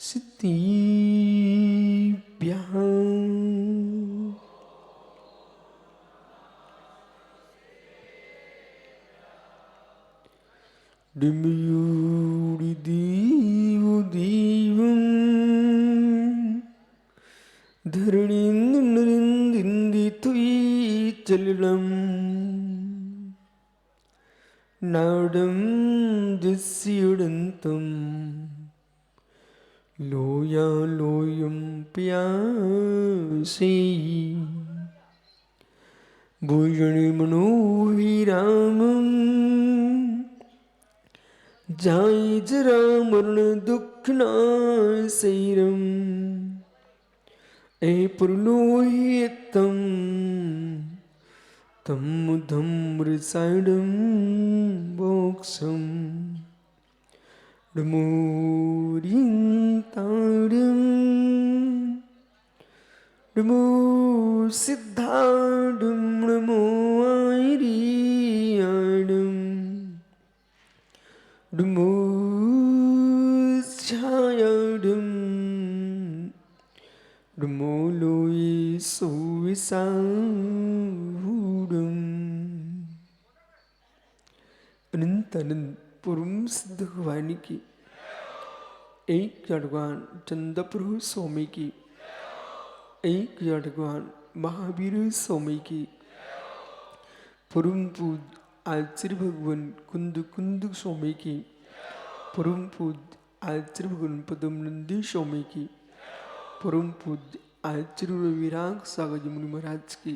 सिद्धिभ्यः दिव्यूडिदेवदेवं धरणीन्द्रनिन्दितुयीचलम् नाडं दस्युडन्तं लोयालोयं प्यासे भुजनिमनोभिरामं जाय जरामरणदुःखनाशैरम् एपुर्लोहितं तं धम्रसायणं मोक्षं नमोरिन्तारं नमो सिद्धाडं नमो आयर्याडं नमो छायाडं नमो लोये सुविसाहुडम् अनंत अनंत पूर्व सिद्ध भवानी की एक जड़वान चंद्रप्रभु स्वामी की एक जड़वान महावीर स्वामी की परम पूज आचार्य भगवान कुंद कुंद स्वामी की परम पूज आचार्य भगवान पद्मनंदी स्वामी की परम पूज आचार्य विराग सागर मुनि महाराज की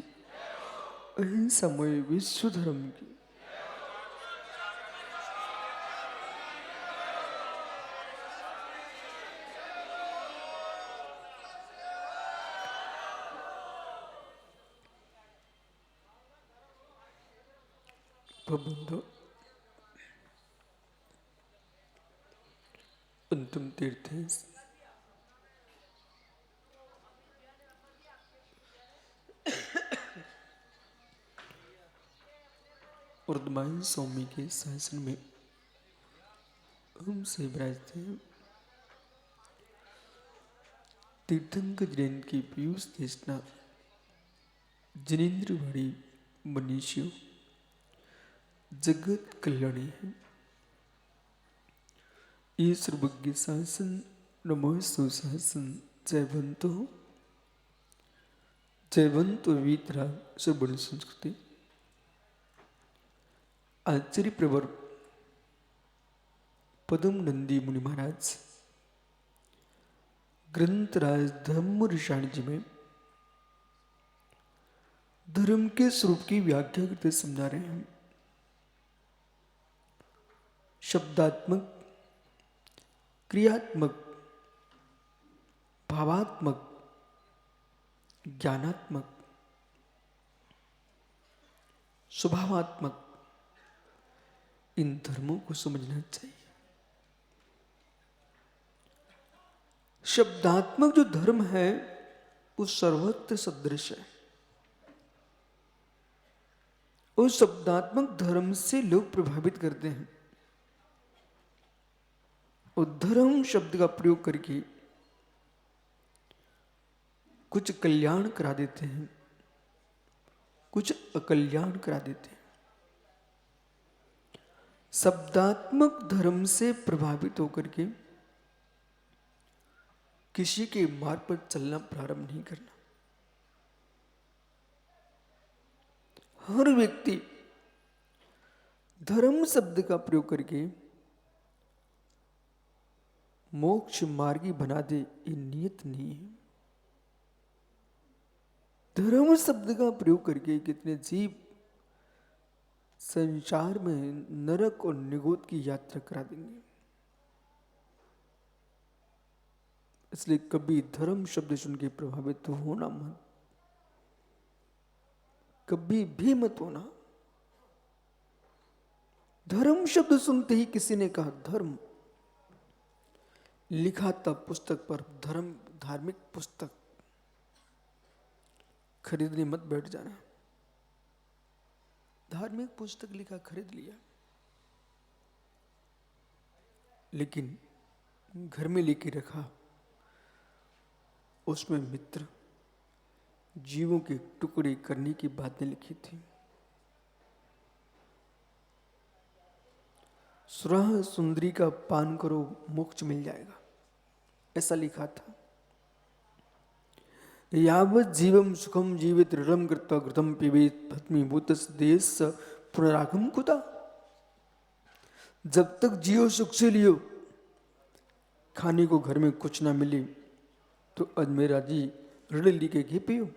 अहिंसामय विश्व धर्म की बंधु अंतिम तीर्थ है वर्धमान स्वामी के शासन में हम से विराजते हैं तीर्थंकर जयंती की पीयूष देशना जिनेन्द्रवाड़ी मनीषियों जगत कल्याणी है। ये सर्वज्ञ शासन नमो सुशासन जयवंतो वीतरा सुबर्ण संस्कृति आचार्य प्रवर पदम नंदी मुनि महाराज ग्रंथराज धम्म ऋषाणी जी में धर्म के स्वरूप की व्याख्या करते समझा रहे हैं। शब्दात्मक, क्रियात्मक, भावात्मक, ज्ञानात्मक, स्वभावात्मक इन धर्मों को समझना चाहिए। शब्दात्मक जो धर्म है वो सर्वत्र सदृश है। उस शब्दात्मक धर्म से लोग प्रभावित करते हैं और धर्म शब्द का प्रयोग करके कुछ कल्याण करा देते हैं, कुछ अकल्याण करा देते हैं। शब्दात्मक धर्म से प्रभावित होकर के किसी के मार्ग पर चलना प्रारंभ नहीं करना। हर व्यक्ति धर्म शब्द का प्रयोग करके मोक्ष मार्गी बना दे, ये नियत नहीं है। धर्म शब्द का प्रयोग करके कितने जीव संसार में नरक और निगोद की यात्रा करा देंगे। इसलिए कभी धर्म शब्द सुन के प्रभावित तो होना मत, कभी भी मत होना। धर्म शब्द सुनते ही किसी ने कहा धर्म, लिखा था पुस्तक पर धर्म, धार्मिक पुस्तक खरीदने मत बैठ जाना। धार्मिक पुस्तक लिखा, खरीद लिया, लेकिन घर में लेके रखा, उसमें मित्र जीवों के टुकड़े करने की बातें लिखी थी। सुराह सुंदरी का पान करो मोक्ष मिल जाएगा, ऐसा लिखा था। यावत जीवम सुखम जीवित ऋणम कृत्वा घृतम पिबेत भस्मीभूत देश पुनरागम कुता। जब तक जियो सुख से लियो, खाने को घर में कुछ ना मिले तो अजमेरा जी ऋण लिखे के पियो।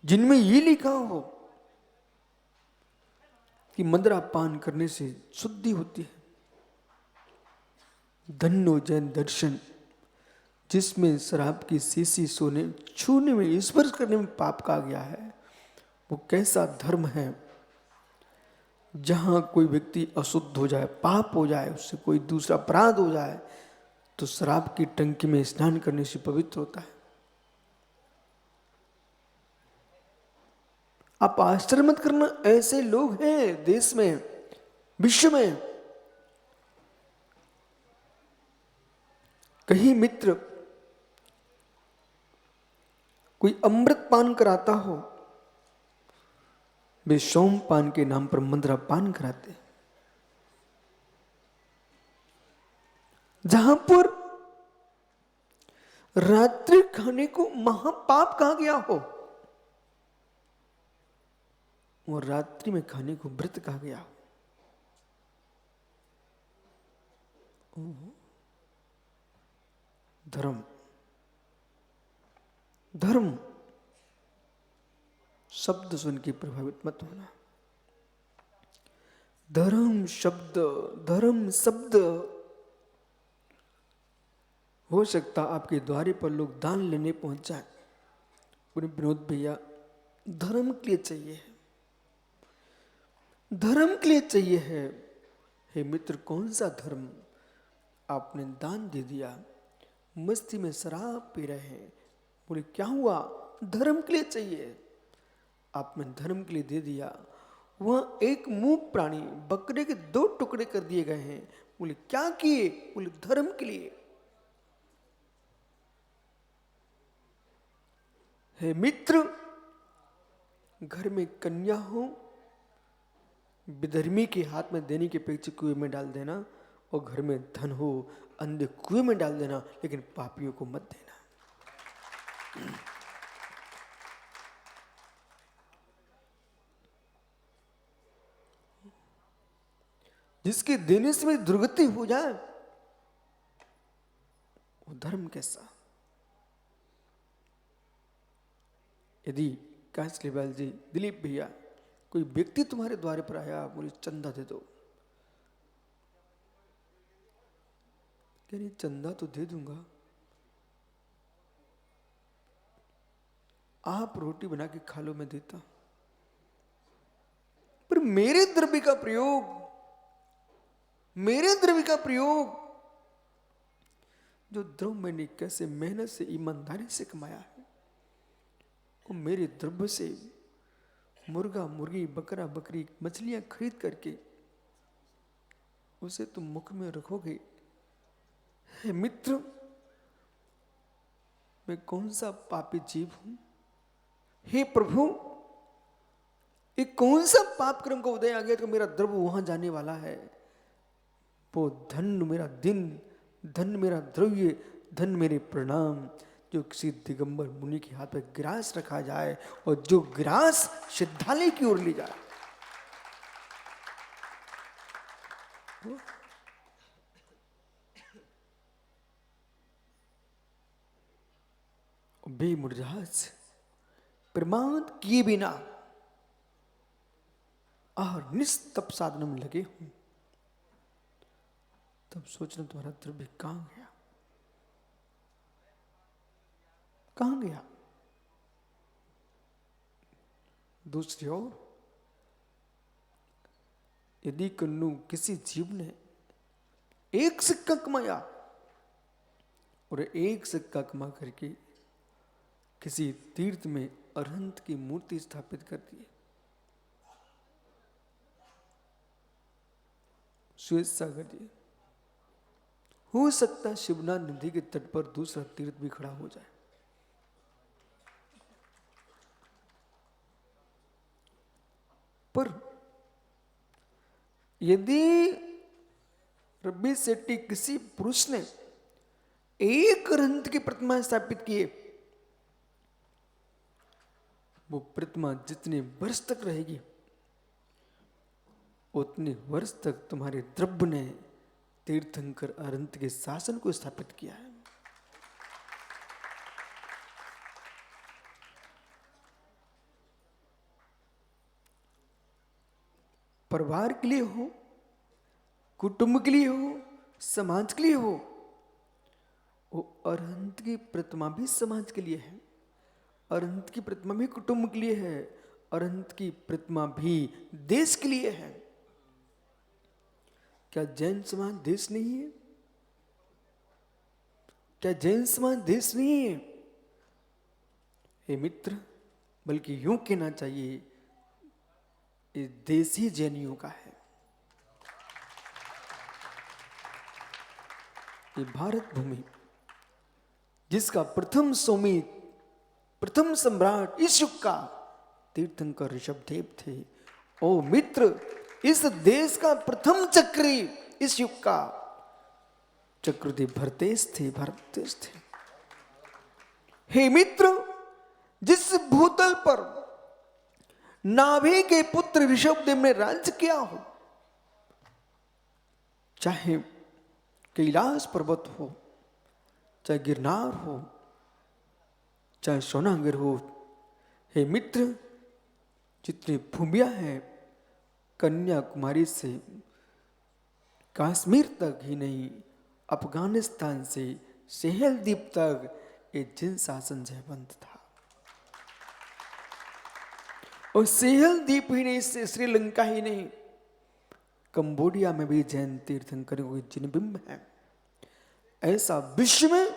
जिनमें ये लिखा हो कि मदिरा पान करने से शुद्धि होती है, धन्यो जैन दर्शन, जिसमें शराब की शीशी सोने छूने में स्पर्श करने में पाप कहा गया है, वो कैसा धर्म है जहां कोई व्यक्ति अशुद्ध हो जाए, पाप हो जाए, उससे कोई दूसरा अपराध हो जाए तो शराब की टंकी में स्नान करने से पवित्र होता है। आप आश्चर्य मत करना, ऐसे लोग हैं देश में, विश्व में। कहीं मित्र कोई अमृत पान कराता हो, वे सोम पान के नाम पर मदिरा पान कराते। जहां पर रात्रि खाने को महापाप कहा गया हो, और रात्रि में खाने को व्रत कहा गया हो। धर्म धर्म शब्द सुन के प्रभावित मत होना। धर्म शब्द, धर्म शब्द, हो सकता आपके द्वारे पर लोग दान लेने पहुंच जाए, बोले विनोद भैया धर्म के लिए चाहिए है, धर्म के लिए चाहिए है। हे मित्र, कौन सा धर्म? आपने दान दे दिया, मस्ती में शराब पी रहे हैं, बोले क्या हुआ? धर्म के लिए चाहिए। आपने धर्म के लिए दे दिया, वह एक मूक प्राणी बकरे के 2 टुकड़े कर दिए गए हैं, बोले क्या किए? बोले धर्म के लिए। हे मित्र, घर में कन्या हो, विधर्मी के हाथ में देने के अपेक्षा कुएं में डाल देना, और घर में धन हो अंधे कुएं में डाल देना, लेकिन पापियों को मत देना। जिसके देने से मेरी दुर्गति हो जाए, वो धर्म कैसा? यदि कांचलीवाल जी, दिलीप भैया, कोई व्यक्ति तुम्हारे द्वार पर आया, मुझे चंदा दे दो, कह रही चंदा तो दे दूंगा, आप रोटी बना के खा लो, मैं देता, पर मेरे द्रव्य का प्रयोग, मेरे द्रव्य का प्रयोग, जो द्रव्य मैंने कैसे मेहनत से ईमानदारी से कमाया है, वो मेरे द्रव्य से मुर्गा मुर्गी बकरा बकरी मछलियां खरीद करके उसे तुम मुख में रखोगे। हे मित्र, मैं कौन सा पापी जीव हूं? हे प्रभु, एक कौन सा पाप क्रम का उदय आ गया तो मेरा द्रव्य वहां जाने वाला है? वो धन मेरा दिन, धन मेरा द्रव्य, धन मेरे प्रणाम, जो किसी दिगंबर मुनि के हाथ में ग्रास रखा जाए और जो ग्रास सिद्धालय की ओर ले जाए। बेमुराज प्रमाद किए बिना और निस्तप साधन में लगे हूं, तब सोचना तुम्हारा द्रव्य कहां गया, कहां गया? दूसरी ओर, यदि कन्नू किसी जीव ने 1 सिक्का कमाया और 1 सिक्का कमा करके किसी तीर्थ में अरहंत की मूर्ति स्थापित कर दी, श्वेत सागर जी, हो सकता है शिवना नदी के तट पर दूसरा तीर्थ भी खड़ा हो जाए। पर यदि रब्बी सेट्टी किसी पुरुष ने एक अरहंत की प्रतिमा स्थापित किए, वो प्रतिमा जितने वर्ष तक रहेगी उतने वर्ष तक तुम्हारे द्रव्य ने तीर्थंकर अरहंत के शासन को स्थापित किया है। परिवार के लिए हो, कुटुंब के लिए हो, समाज के लिए हो, वो अरहंत की प्रतिमा भी समाज के लिए है, अरहंत की प्रतिमा भी कुटुंब के लिए है, अरहंत की प्रतिमा भी देश के लिए है। क्या जैन समाज देश नहीं है? क्या जैन समाज देश नहीं है? हे मित्र, बल्कि यूं कहना चाहिए ये देश ही जैनियों का है। ये भारत भूमि जिसका प्रथम स्वामी, प्रथम सम्राट इस युग का तीर्थंकर ऋषभदेव थे। ओ मित्र, इस देश का प्रथम चक्री इस युग का चक्रदेव भरतेश थे, भरतेश थे। हे मित्र, जिस भूतल पर नाभि के पुत्र ऋषभदेव ने राज्य किया हो, चाहे कैलाश पर्वत हो, चाहे गिरनार हो, चाहे सोनागिर हो, हे मित्र, जितनी भूमियां हैं कन्याकुमारी से कश्मीर तक ही नहीं, अफगानिस्तान से सेहल द्वीप तक ये जिन शासन जयवंत था। और सेहल द्वीप ही नहीं, श्रीलंका ही नहीं, कंबोडिया में भी जैन तीर्थंकरों के जिनबिंब है। ऐसा विश्व में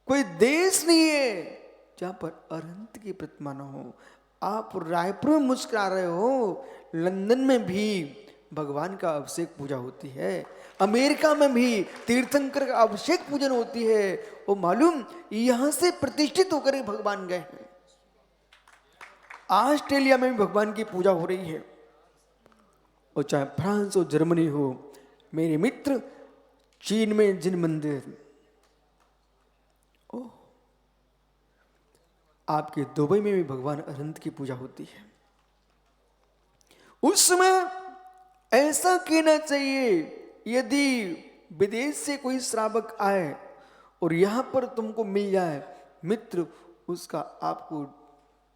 कोई देश नहीं है जहां पर अरहंत की प्रतिमा न हो। आप रायपुर में मुस्कुरा रहे हो, लंदन में भी भगवान का अभिषेक पूजा होती है, अमेरिका में भी तीर्थंकर का अभिषेक पूजन होती है। वो मालूम यहां से प्रतिष्ठित होकर भगवान गए हैं। ऑस्ट्रेलिया में भी भगवान की पूजा हो रही है, और चाहे फ्रांस हो, जर्मनी हो, मेरे मित्र, चीन में जिन मंदिर, ओह, आपके दुबई में भी भगवान अरहंत की पूजा होती है। उस समय ऐसा कहना चाहिए, यदि विदेश से कोई श्रावक आए और यहां पर तुमको मिल जाए मित्र,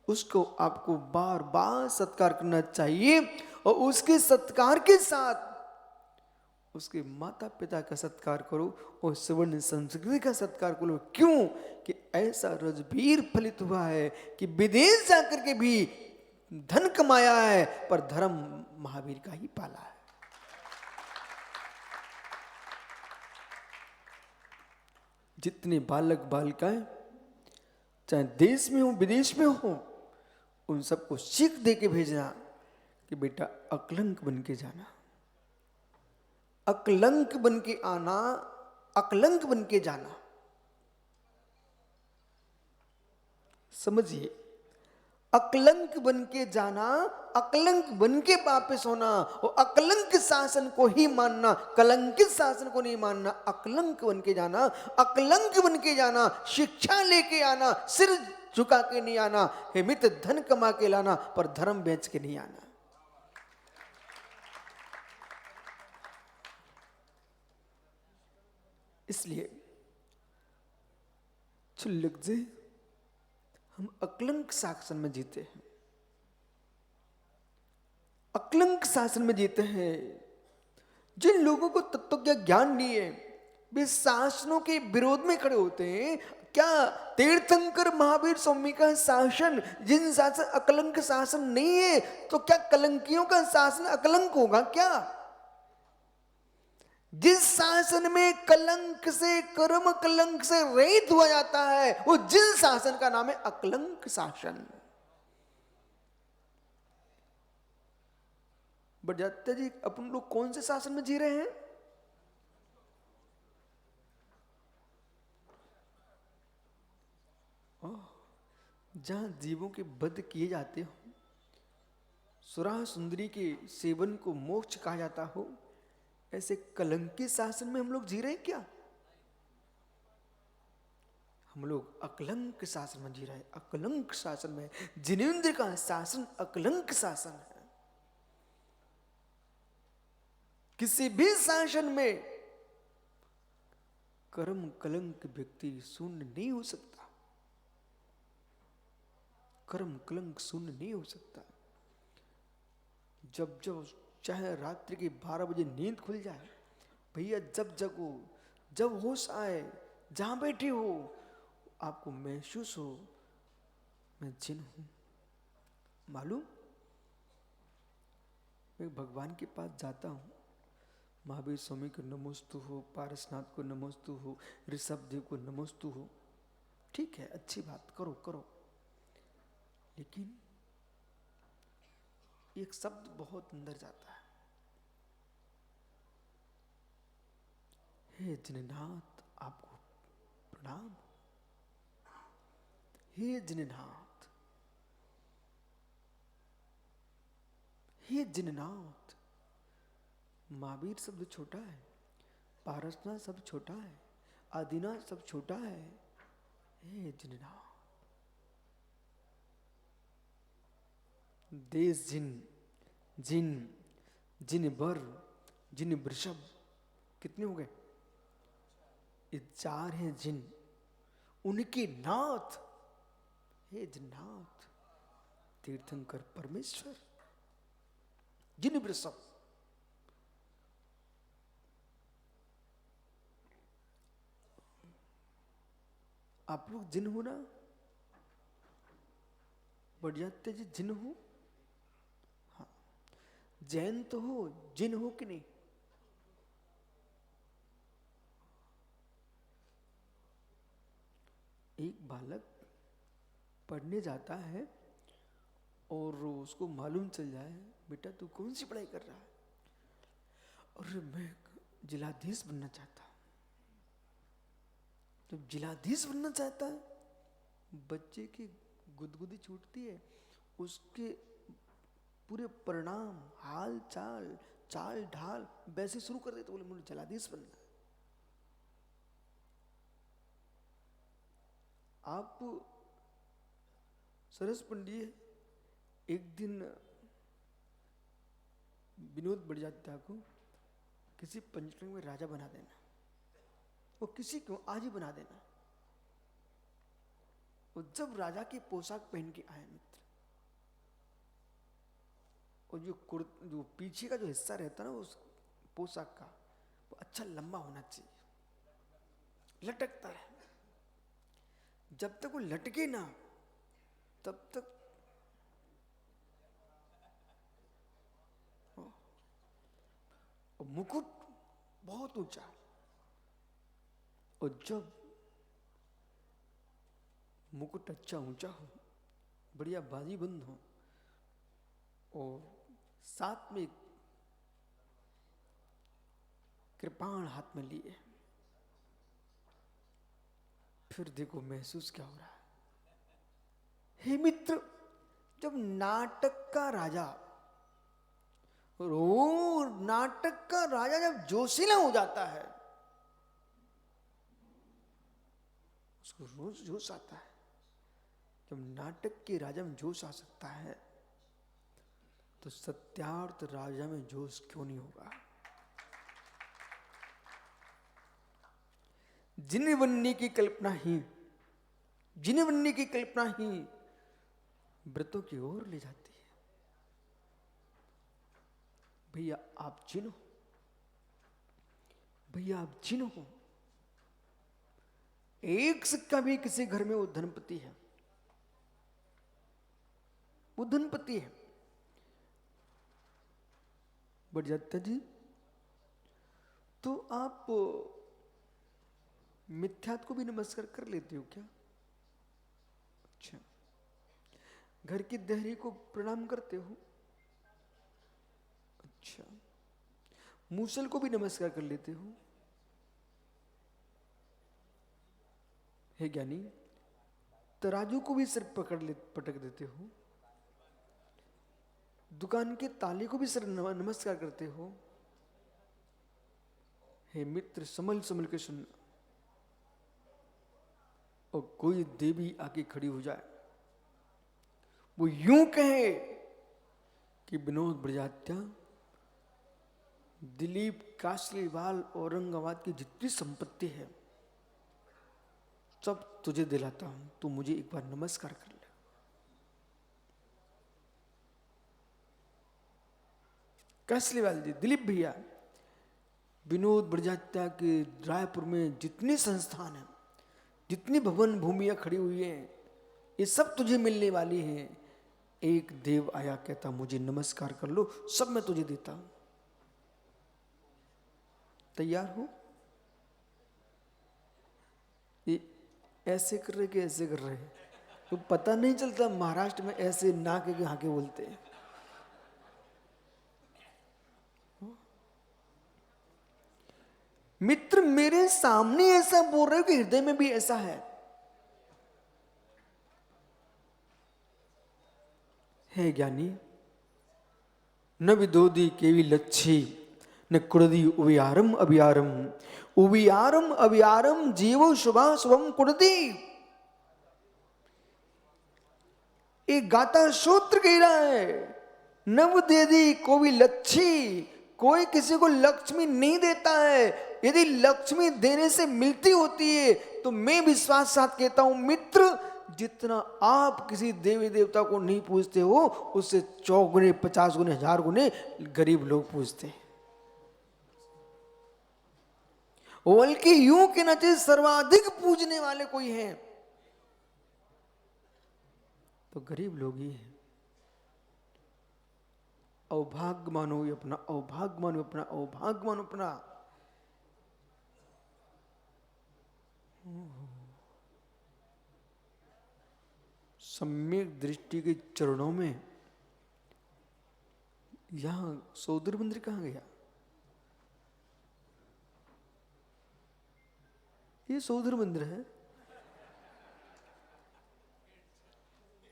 उसको आपको बार बार सत्कार करना चाहिए, और उसके सत्कार के साथ उसके माता पिता का सत्कार करो और सवर्ण संस्कृति का सत्कार करो। क्यों? कि ऐसा रजबीर फलित हुआ है कि विदेश जाकर के भी धन कमाया है, पर धर्म महावीर का ही पाला है। जितने बालक बालिकाएं चाहे देश में हो विदेश में हो, उन सबको सीख दे के भेजना कि बेटा अकलंक बन के जाना, अकलंक बन के आना, अकलंक बन के जाना। समझिए, अकलंक बन के जाना, अकलंक बन के वापस होना, और अकलंक शासन को ही मानना, कलंकित शासन को नहीं मानना। अकलंक बन के जाना, अकलंक बन के जाना, शिक्षा लेके आना, सिर झुका के नहीं आना। हे मित्र, धन कमा के लाना, पर धर्म बेच के नहीं आना। इसलिए छुल्लक जी, हम अकलंक शासन में जीते हैं, अकलंक शासन में जीते हैं। जिन लोगों को तत्व का ज्ञान नहीं है, वे शासनों के विरोध में खड़े होते हैं। क्या तीर्थंकर महावीर स्वामी का शासन, जिन शासन अकलंक शासन नहीं है, तो क्या कलंकियों का शासन अकलंक होगा क्या? जिस शासन में कलंक से, कर्म कलंक से रहित हुआ जाता है, वो जिस शासन का नाम है अकलंक शासन। बजात्या जी, अपन लोग कौन से शासन में जी रहे हैं? जहां जीवों के वध किए जाते हो, सुराह सुंदरी के सेवन को मोक्ष कहा जाता हो, ऐसे कलंकी शासन में हम लोग जी रहे हैं क्या? हम लोग अकलंक शासन में जी रहे हैं, अकलंक शासन में। जिनेंद्र का शासन अकलंक शासन है। किसी भी शासन में कर्म कलंक व्यक्ति शून्य नहीं हो सकता, कर्म कलंक शून्य नहीं हो सकता। जब जब चाहे रात्रि के 12 बजे नींद खुल जाए, भैया जब जगो, जब होश आए, जहां बैठे हो, आपको महसूस हो मैं जिन हूं। मालूम, मैं भगवान के पास जाता हूं, महावीर स्वामी को नमोस्तु हो, पारसनाथ को नमोस्तु हो, ऋषभ देव को नमोस्तु हो, ठीक है, अच्छी बात, करो करो। लेकिन एक शब्द बहुत अंदर जाता है, हे जिननाथ आपको प्रणाम, हे जिननाथ, हे जिननाथ। महावीर शब्द छोटा है, पारसनाथ शब्द छोटा है, आदिनाथ शब्द छोटा है, हे जिननाथ। देश जिन, जिन, जिन बर, जिन वृषभ, कितने हो गए? ये 4 हैं जिन, उनके नाथ, हे जिननाथ, तीर्थंकर परमेश्वर, जिन वृषभ। आप लोग जिन हो ना? बढ़ जाते जी, जिन हो। हाँ, जैन तो हो, जिन हो कि नहीं? एक बालक पढ़ने जाता है और उसको मालूम चल जाए, बेटा तू कौन सी पढ़ाई कर रहा है? और मैं जिलाधीश बनना चाहता हूं। तो जिलाधीश बनना चाहता है, बच्चे की गुदगुदी छूटती है, उसके पूरे परिणाम, हाल चाल, चाल ढाल वैसे शुरू कर देते, बोले मुझे जिलाधीश बनना है। आप सरस पंडित, एक दिन विनोद बड़जात्या को किसी पंचतंत्र में राजा बना देना, वो किसी को आज ही बना देना। वो जब राजा की पोशाक पहन के आए मित्र, और जो पीछे का जो हिस्सा रहता है ना उस पोशाक का, वो अच्छा लंबा होना चाहिए, लटकता है। जब तक वो लटके ना तब तक और मुकुट बहुत ऊंचा, और जब मुकुट अच्छा ऊंचा हो, बढ़िया बाजीबंद हो, और साथ में कृपाण हाथ में लिए, फिर देखो महसूस क्या हो रहा है। हे मित्र, जब नाटक का राजा, नाटक का राजा जब जोशीला हो जाता है, उसको रोज जोश आता है। जब नाटक के राजा में जोश आ सकता है, तो सत्यार्थ राजा में जोश क्यों नहीं होगा? जिन बनने की कल्पना ही, जिन बनने की कल्पना ही व्रतों की ओर ले जाती है। भैया आप जिन हो, भैया आप जिन हो। एक सिक्का भी किसी घर में वो धनपति है, वो धनपति है। बढ़ जाता जी, तो आप मिथ्यात को भी नमस्कार कर लेते हो क्या? अच्छा, घर की देहरी को प्रणाम करते हो? अच्छा, मूसल को भी नमस्कार कर लेते हो? हे ज्ञानी, तराजू को भी सिर पटक देते हो, दुकान के ताले को भी सिर नमस्कार करते हो। हे मित्र, संभल संभल के सुन, और कोई देवी आके खड़ी हो जाए, वो यूं कहे कि विनोद बड़जात्या, दिलीप कासलीवाल औरंगाबाद की जितनी संपत्ति है सब तुझे दिलाता हूं, तू मुझे एक बार नमस्कार कर ले। कासलीवाल जी, दिलीप भैया, विनोद बड़जात्या के रायपुर में जितने संस्थान हैं, जितनी भवन भूमियां खड़ी हुई हैं, ये सब तुझे मिलने वाली हैं। एक देव आया कहता मुझे नमस्कार कर लो, सब मैं तुझे देता हूं। तैयार हो? ये ऐसे कर रहे कि ऐसे कर रहे, तो पता नहीं चलता महाराष्ट्र में ऐसे ना के हाँ के बोलते हैं। मित्र, मेरे सामने ऐसा बोल रहे हो कि हृदय में भी ऐसा है। हे ज्ञानी, न विदोदी केवी लच्छी न कुड़दी उबियारम अभियारम, उबियारम अभियारम जीवो शुभा शुभम कुड़दी। एक गाता सूत्र कह रहा है, नव दे दी कोई लच्छी, कोई किसी को लक्ष्मी नहीं देता है। यदि लक्ष्मी देने से मिलती होती है तो मैं विश्वास साथ कहता हूं मित्र, जितना आप किसी देवी देवता को नहीं पूजते हो, उससे 100 गुने 50 गुने 1000 गुने गरीब लोग पूजते हैं। बल्कि यूं कहना चाहिए सर्वाधिक पूजने वाले कोई हैं तो गरीब लोग ही हैं। अवभाग्य मानो अपना, अवभाग्य मानो अपना, अवभाग्य मानो अपना। सम्यक दृष्टि के चरणों में, यहां सौदर मंदिर कहां गया? ये सौदर मंदिर है।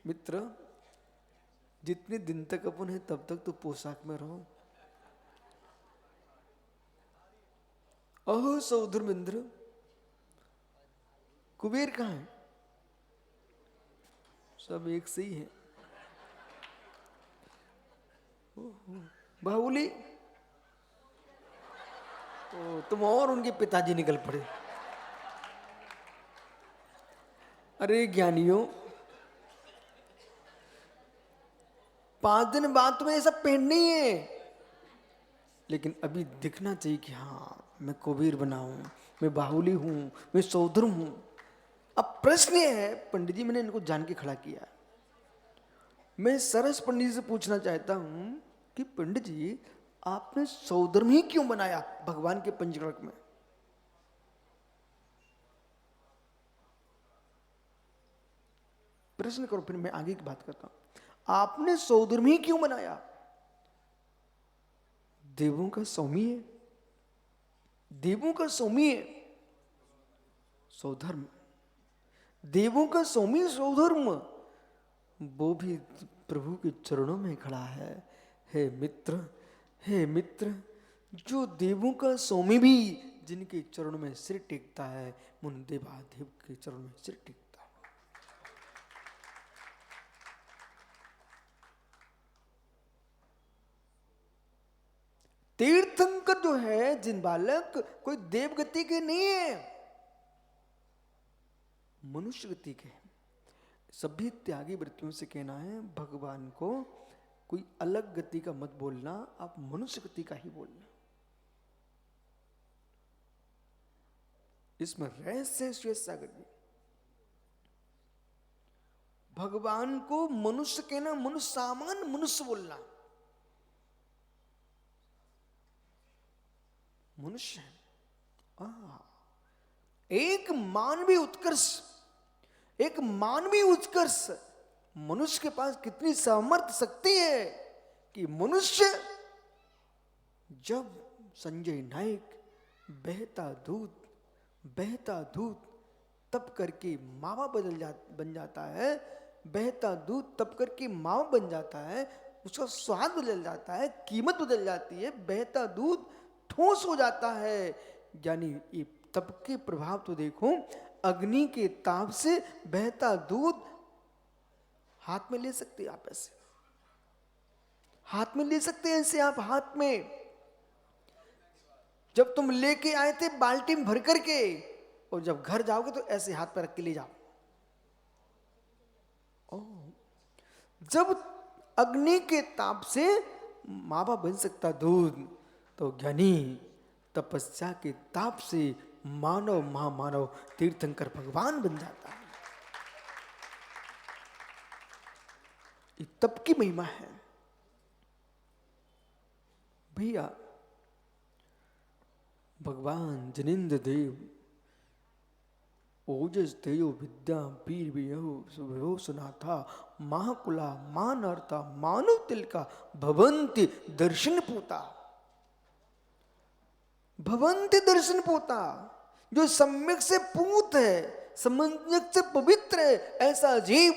मित्र, जितने दिन तक अपन है तब तक तो पोशाक में रहो। ओह सौदर मंदिर, कुबेर कहां है? सब एक से ही है। बाहुली, तो तुम और उनके पिताजी निकल पड़े। अरे ज्ञानियों, 5 दिन बाद तुम्हें ऐसा पहनना ही है, लेकिन अभी दिखना चाहिए कि हाँ मैं कुबेर बना हूं, मैं बाहुली हूं, मैं सौदर हूं। अब प्रश्न ये है, पंडित जी मैंने इनको जान के खड़ा किया, मैं सरस पंडित जी से पूछना चाहता हूं कि पंडित जी आपने सौदर में ही क्यों बनाया भगवान के पंचकर्क में? प्रश्न करो, फिर मैं आगे की बात करता हूं। आपने सौदर में ही क्यों बनाया? देवों का स्वामी है, देवों का स्वामी है सौधर्म, देवों का स्वामी सौधर्म, वो भी प्रभु के चरणों में खड़ा है। हे मित्र, हे मित्र, जो देवों का स्वामी भी जिनके चरणों में सिर टेकता है, उन देवादेव के चरणों में सिर टेकता है। तीर्थंकर जो है जिन बालक, कोई देवगति के नहीं है, मनुष्य गति के। सभी त्यागी वृत्तियों से कहना है भगवान को कोई अलग गति का मत बोलना, आप मनुष्य गति का ही बोलना। इसमें रहस्य श्वेत सागर जी, भगवान को मनुष्य कहना, मनुष्य सामान्य मनुष्य बोलना, मनुष्य एक मानवीय उत्कर्ष, एक मानवीय उत्कर्ष। मनुष्य के पास कितनी सामर्थ्य शक्ति है कि मनुष्य, जब संजय नायक बहता दूध तप करके मावा बन जाता है, बहता दूध तप करके मावा बन जाता है, उसका स्वाद बदल जाता है, कीमत बदल जाती है, बहता दूध ठोस हो जाता है। यानी ये तप के प्रभाव तो देखो, अग्नि के ताप से बहता दूध हाथ में ले सकते आप, ऐसे हाथ में ले सकते हैं ऐसे आप हाथ में। जब तुम लेके आए थे बाल्टी में भर करके, और जब घर जाओगे तो ऐसे हाथ पर रख के ले जाओ। जब अग्नि के ताप से मावा बन सकता दूध, तो ज्ञानी तपस्या के ताप से मानव महामानव तीर्थंकर भगवान बन जाता है। ये तप की महिमा है भैया। भगवान जनिंद्र देव ओजस तेयो विद्या वीर वियो सुनाथा महाकुला मानर्ता मानव तिलका भवंति दर्शन पोता। भवंति दर्शन पोता, जो सम्यक से पूत है, सम्यक से पवित्र है, ऐसा जीव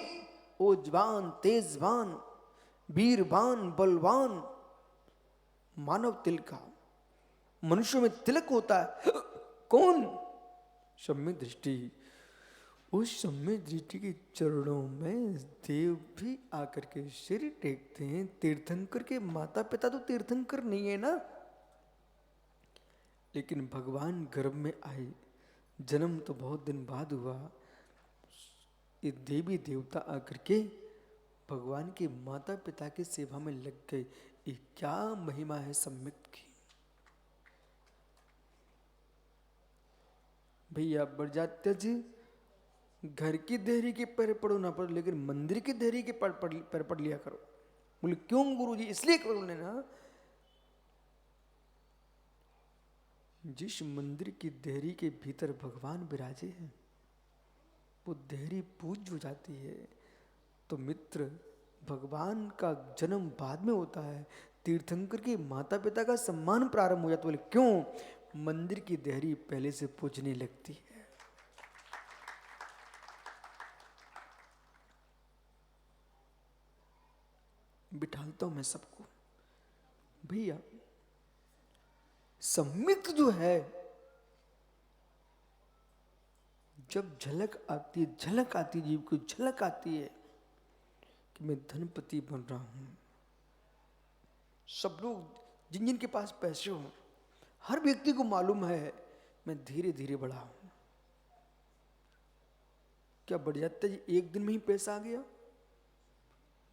ओजवान तेजवान वीरवान बलवान मानव तिलका, मनुष्य में तिलक होता है। कौन? सम्यक दृष्टि। उस सम्यक दृष्टि के चरणों में देव भी आकर के सिर टेकते हैं। तीर्थंकर के माता पिता तो तीर्थंकर नहीं है ना, लेकिन भगवान गर्भ में आए, जन्म तो बहुत दिन बाद हुआ। ये देवी देवता आकर के भगवान के माता पिता की सेवा में लग गए। ये क्या महिमा है सम्यक की। भैया बरजात्या जी, घर की देहरी के पैर पढ़ो ना पढ़ो, लेकिन मंदिर की देहरी के पैर पढ़ लिया करो। बोले क्यों गुरुजी? इसलिए करो ना, जिस मंदिर की देहरी के भीतर भगवान विराजे हैं, वो देहरी पूज्य हो जाती है। तो मित्र, भगवान का जन्म बाद में होता है, तीर्थंकर के माता पिता का सम्मान प्रारंभ हो जाता। बोले क्यों? मंदिर की देहरी पहले से पूजने लगती है। बिठालता हूं मैं सबको भैया। सम्यक जो है, जब झलक आती है जीव को, झलक आती है कि मैं धनपति बन रहा हूं। सब लोग जिन जिन के पास पैसे हो, हर व्यक्ति को मालूम है मैं धीरे धीरे बढ़ा हूं। क्या बढ़ जाता जी? एक दिन में ही पैसा आ गया?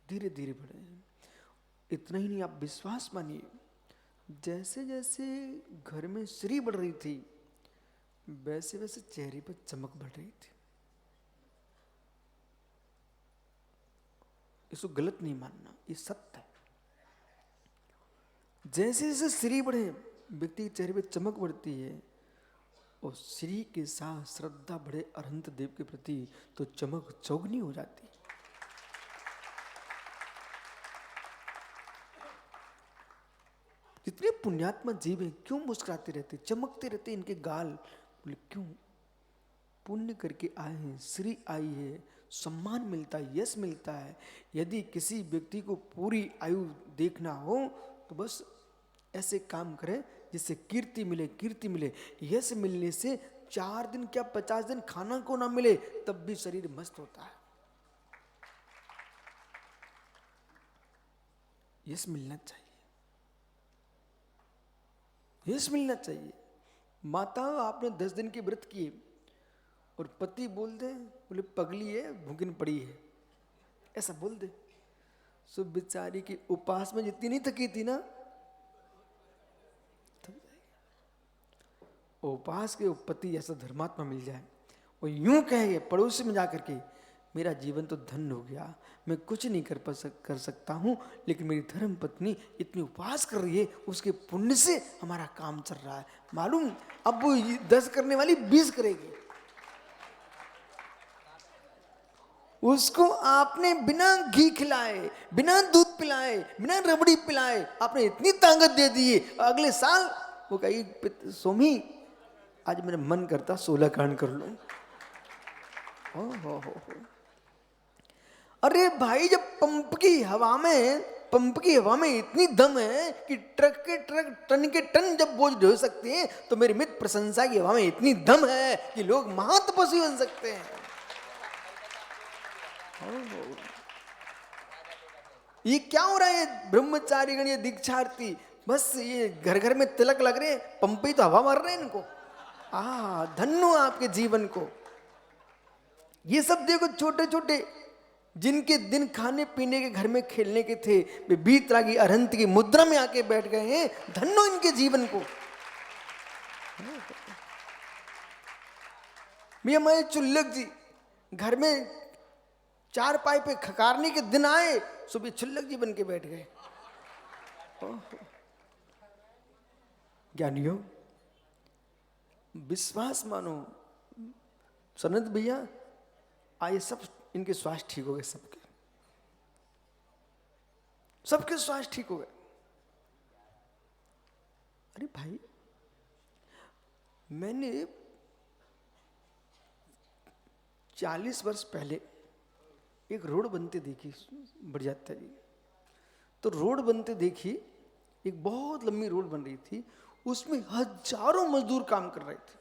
धीरे धीरे बढ़े। इतना ही नहीं, आप विश्वास मानिए, जैसे जैसे घर में श्री बढ़ रही थी, वैसे वैसे चेहरे पर चमक बढ़ रही थी। इसको गलत नहीं मानना, ये सत्य है। जैसे जैसे श्री बढ़े, व्यक्ति के चेहरे पे चमक बढ़ती है, और श्री के साथ श्रद्धा बढ़े अनंत देव के प्रति, तो चमक चौगनी हो जाती है। जितने पुण्यात्मा जीव हैं, क्यों मुस्कुराते रहते, चमकते रहते इनके गाल? बोले क्यों? पुण्य करके आए हैं, श्री आई है, सम्मान मिलता है, यश मिलता है। यदि किसी व्यक्ति को पूरी आयु देखना हो, तो बस ऐसे काम करे जिससे कीर्ति मिले, कीर्ति मिले। यश मिलने से 4 दिन क्या 50 दिन खाना को ना मिले, तब भी शरीर मस्त होता है। यश मिलना चाहिए, यश मिलना चाहिए। माता, आपने 10 दिन के व्रत किए और पति बोल दे, बोले पगली है, भूखन पड़ी है, ऐसा बोल दे, सो बेचारी की उपास में जितनी नहीं थकी थी ना, उपास के पति ऐसा धर्मात्मा मिल जाए, और यूं कहे पड़ोसी में जाकर के, मेरा जीवन तो धन्य हो गया, मैं कुछ नहीं कर सकता हूँ, लेकिन मेरी धर्म पत्नी इतनी उपवास कर रही है, उसके पुण्य से हमारा काम चल रहा है। मालूम, अब वो 10 करने वाली 20 करेगी। उसको आपने बिना घी खिलाए, बिना दूध पिलाए, बिना रबड़ी पिलाए, आपने इतनी ताकत दे दी है, अगले साल वो कहेगी, स्वामी आज मेरा मन करता 16 कांड कर लूं। हो। अरे भाई, जब पंप की हवा में इतनी दम है कि ट्रक के ट्रक, टन के टन जब बोझ ढो सकते हैं, तो मेरी मित्र प्रशंसा की हवा में इतनी दम है कि लोग महातपस्वी बन सकते हैं। ये क्या हो रहा है? ये ब्रह्मचारी गण, ये दीक्षार्थी, बस ये घर घर में तिलक लग रहे हैं, पंप ही तो हवा मार रहे हैं इनको। धन्य आपके जीवन को। ये सब देखो, छोटे छोटे जिनके दिन खाने पीने के, घर में खेलने के थे, वे बीतरागी अरहंत की मुद्रा में आके बैठ गए हैं। धन्य इनके जीवन को। भी हमारे चुल्लक जी घर में चार पाई पे खकारने के दिन आए, सुबह चुल्लक जी बन के बैठ गए। ज्ञानियों, विश्वास मानो। सनत भैया आए, सब इनके स्वास्थ्य ठीक हो गए, सबके स्वास्थ्य ठीक हो गए। अरे भाई, मैंने 40 वर्ष पहले एक रोड बनते देखी बढ़ियाता जी। तो रोड बनते देखी, एक बहुत लंबी रोड बन रही थी, उसमें हजारों मजदूर काम कर रहे थे,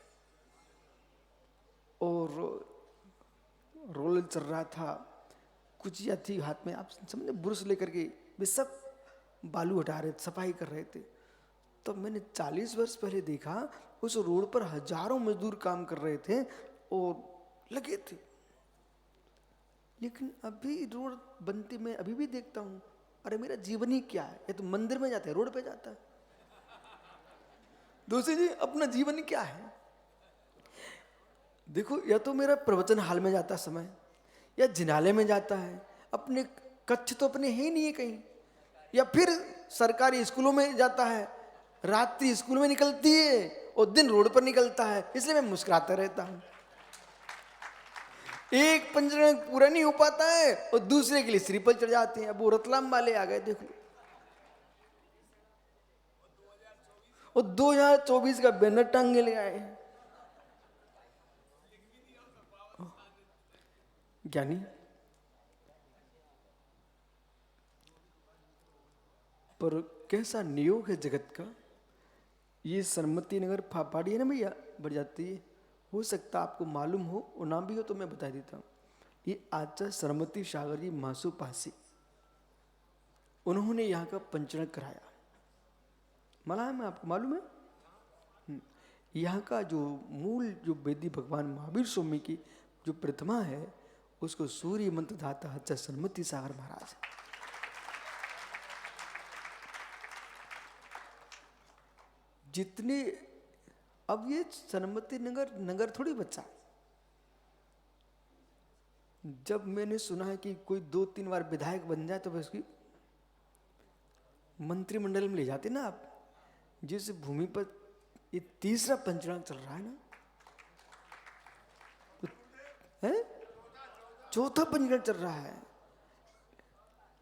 और रोलर चल रहा था, कुचिया थी हाथ में, आप समझे, ब्रश लेकर के वे सब बालू हटा रहे थे, सफाई कर रहे थे। तो मैंने 40 वर्ष पहले देखा, उस रोड पर हजारों मजदूर काम कर रहे थे और लगे थे। लेकिन अभी रोड बनते मैं अभी भी देखता हूं, अरे मेरा जीवन ही क्या है? ये तो मंदिर में जाता है, रोड पे जाता है। दूसरी जी, अपना जीवन क्या है? देखो, या तो मेरा प्रवचन हाल में जाता समय, या जिनालय में जाता है, अपने कच्छ तो अपने है ही नहीं है कहीं, या फिर सरकारी स्कूलों में जाता है, रात्रि स्कूल में निकलती है और दिन रोड पर निकलता है। इसलिए मैं मुस्कुराता रहता हूं। एक पंजरण पूरा नहीं हो पाता है और दूसरे के लिए श्रीफल चढ़ जाते हैं। अब वो रतलाम वाले आ गए, देखो, और 2024 का बैनर टांगे ले आए। ज्ञानी, पर कैसा नियोग है जगत का। ये सरमती नगर फाफाड़ी है ना भैया, बढ़ जाती है। हो सकता आपको मालूम हो और ना भी हो तो मैं बता देता हूँ। ये आचार्य सरमती सागर जी मासू पासी, उन्होंने यहाँ का पंचरण कराया। मालूम है आपको? मालूम है? यहाँ का जो मूल, जो वेदी भगवान महावीर स्वामी की जो प्रतिमा है, उसको सूर्य मंत्र दाता आचार्य सरमती सागर महाराज। जितने, अब ये सरमती नगर थोड़ी बचा। जब मैंने सुना है कि कोई 2-3 बार विधायक बन जाए तो बस उसकी मंत्रिमंडल में ले जाते ना आप। जिस भूमि पर ये तीसरा पंचरण चल रहा है ना, तो है चौथा पंचरण चल रहा है।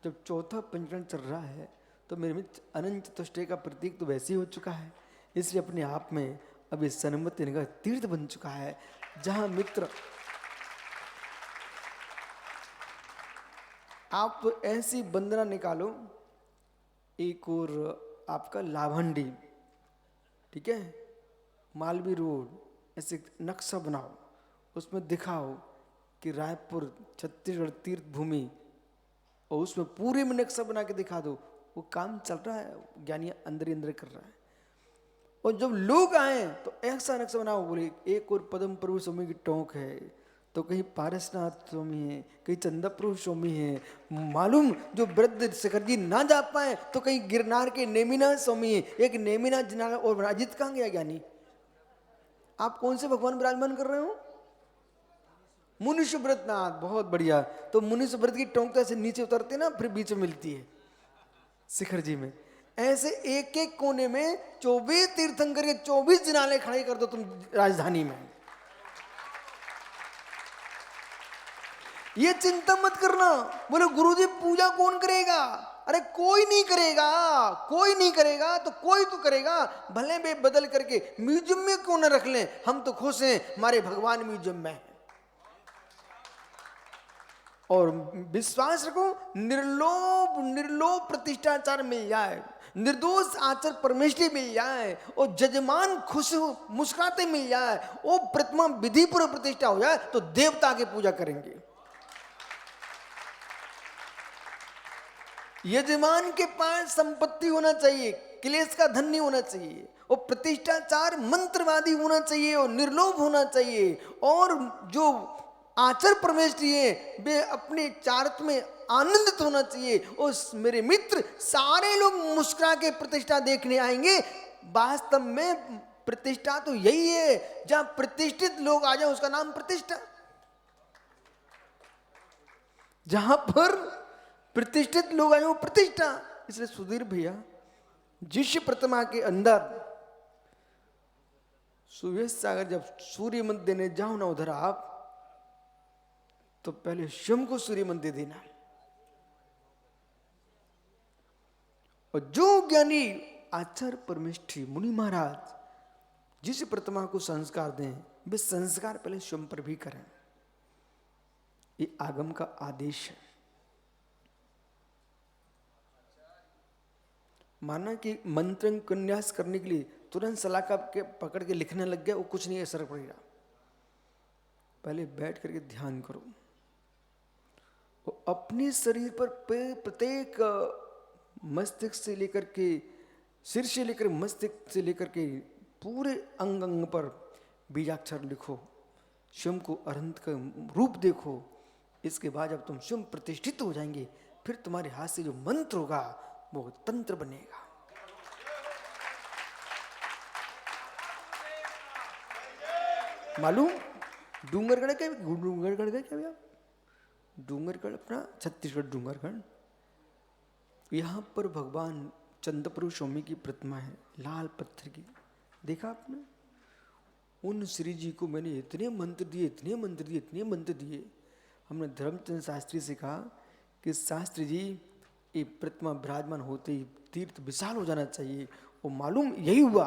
जब चौथा पंचरण चल रहा है तो मेरे मित्र अनंत चतुष्टय का प्रतीक तो वैसे ही हो चुका है। इसलिए अपने आप में अब इस सरमती नगर तीर्थ बन चुका है, जहां मित्र आप तो ऐसी वंदना निकालो। एक और आपका लाभंडी, ठीक है, मालवी रोड, ऐसे नक्शा बनाओ, उसमें दिखाओ कि रायपुर छत्तीसगढ़ तीर्थ भूमि, और उसमें पूरे में नक्शा बना के दिखा दो। वो काम चल रहा है, ज्ञानी अंदर ही अंदर कर रहा है। और जब लोग आए तो ऐसा नक्शा बनाओ, बोले एक और पद्म प्रभु स्वामी की टोंक है, तो कहीं पारसनाथ स्वामी है, कहीं चंदा प्रभु स्वामी है। मालूम, जो वृद्ध शिखर जी ना जा पाए तो कहीं गिरनार के नेमिनाथ स्वामी है। एक नेमिनाथ जिनाला और अजित कहाँ गया ज्ञानी? आप कौन से भगवान विराजमान कर रहे हो? मुनीश्वर व्रतनाथ, बहुत बढ़िया। तो मुनीश्वर व्रत की टोंक तो ऐसे नीचे उतरते ना, फिर बीच में मिलती है शिखर जी में। ऐसे एक एक कोने में 24 तीर्थंकर के 24 जिनाले खड़े कर दो तुम राजधानी में। ये चिंता मत करना। बोले गुरुजी पूजा कौन करेगा? अरे कोई नहीं करेगा, कोई नहीं करेगा तो कोई तो करेगा। भले वे बदल करके म्यूजियम में क्यों न रख लें, हम तो खुश हैं हमारे भगवान म्यूजियम में है। और विश्वास रखो, निर्लोभ निर्लोभ प्रतिष्ठाचार मिल जाए, निर्दोष आचार परमेष्टि मिल जाए, और जजमान खुश हो मुस्कुराते मिल जाए, वो प्रतिमा विधि पूर्वक प्रतिष्ठा हो जाए, तो देवता की पूजा करेंगे। यजमान के पास संपत्ति होना चाहिए, क्लेश का धन नहीं होना चाहिए, और प्रतिष्ठाचार मंत्रवादी होना चाहिए, और निर्लोभ होना चाहिए, और जो आचार परमेष्टि है वे अपने चारित्र में आनंदित होना चाहिए। उस मेरे मित्र सारे लोग मुस्कुरा के प्रतिष्ठा देखने आएंगे। वास्तव में प्रतिष्ठा तो यही है, जहां प्रतिष्ठित लोग आ जाए उसका नाम प्रतिष्ठा। जहां पर प्रतिष्ठित लोग आए वो प्रतिष्ठा। इसलिए सुधीर भैया, जिस प्रतिमा के अंदर सुवेश सागर जब सूर्य मंत्र देने जाओ ना उधर आप, तो पहले स्वयं को सूर्य मंत्र दे देना। और जो ज्ञानी आचार्य परमेष्ठी मुनि महाराज जिस प्रतिमा को संस्कार दें, वे संस्कार पहले स्वयं पर भी करें। ये आगम का आदेश है। माना कि मंत्र कन्यास करने के लिए तुरंत सलाखा के पकड़ के लिखने लग गया, वो कुछ नहीं असर पड़ेगा। पहले बैठ करके ध्यान करो, वो अपने शरीर पर प्रत्येक मस्तिष्क से लेकर के, सिर से लेकर मस्तिष्क से लेकर के पूरे अंग अंग पर बीजाक्षर लिखो, स्वयं को अरहंत का रूप देखो। इसके बाद जब तुम स्वयं प्रतिष्ठित हो जाएंगे, फिर तुम्हारे हाथ से जो मंत्र होगा वो तंत्र बनेगा। मालूम डूंगरगढ़ के, डूंगरगढ़ गए क्या भैया? डूंगरगढ़ अपना छत्तीसगढ़ डूंगरगढ़, यहाँ पर भगवान चंद्रप्रभु स्वामी की प्रतिमा है, लाल पत्थर की। देखा आपने? उन श्री जी को मैंने इतने मंत्र दिए, इतने मंत्र दिए, इतने मंत्र दिए। हमने धर्मचंद्र शास्त्री से कहा कि शास्त्री जी, ये प्रतिमा विराजमान होते ही तीर्थ विशाल हो जाना चाहिए। और मालूम यही हुआ,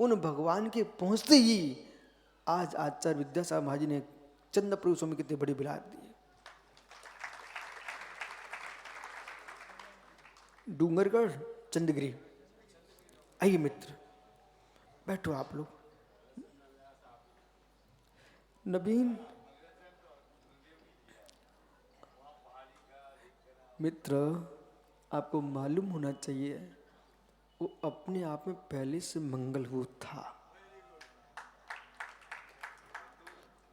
उन भगवान के पहुंचते ही आज आचार्य विद्यासागर महाराज जी ने चंद्रप्रभु स्वामी कितने बड़ी बिलाट दी। डूंगरगढ़ चंद्रगिरी। आइए मित्र, बैठो आप लोग। नवीन मित्र, आपको मालूम होना चाहिए वो अपने आप में पहले से मंगलभूत था।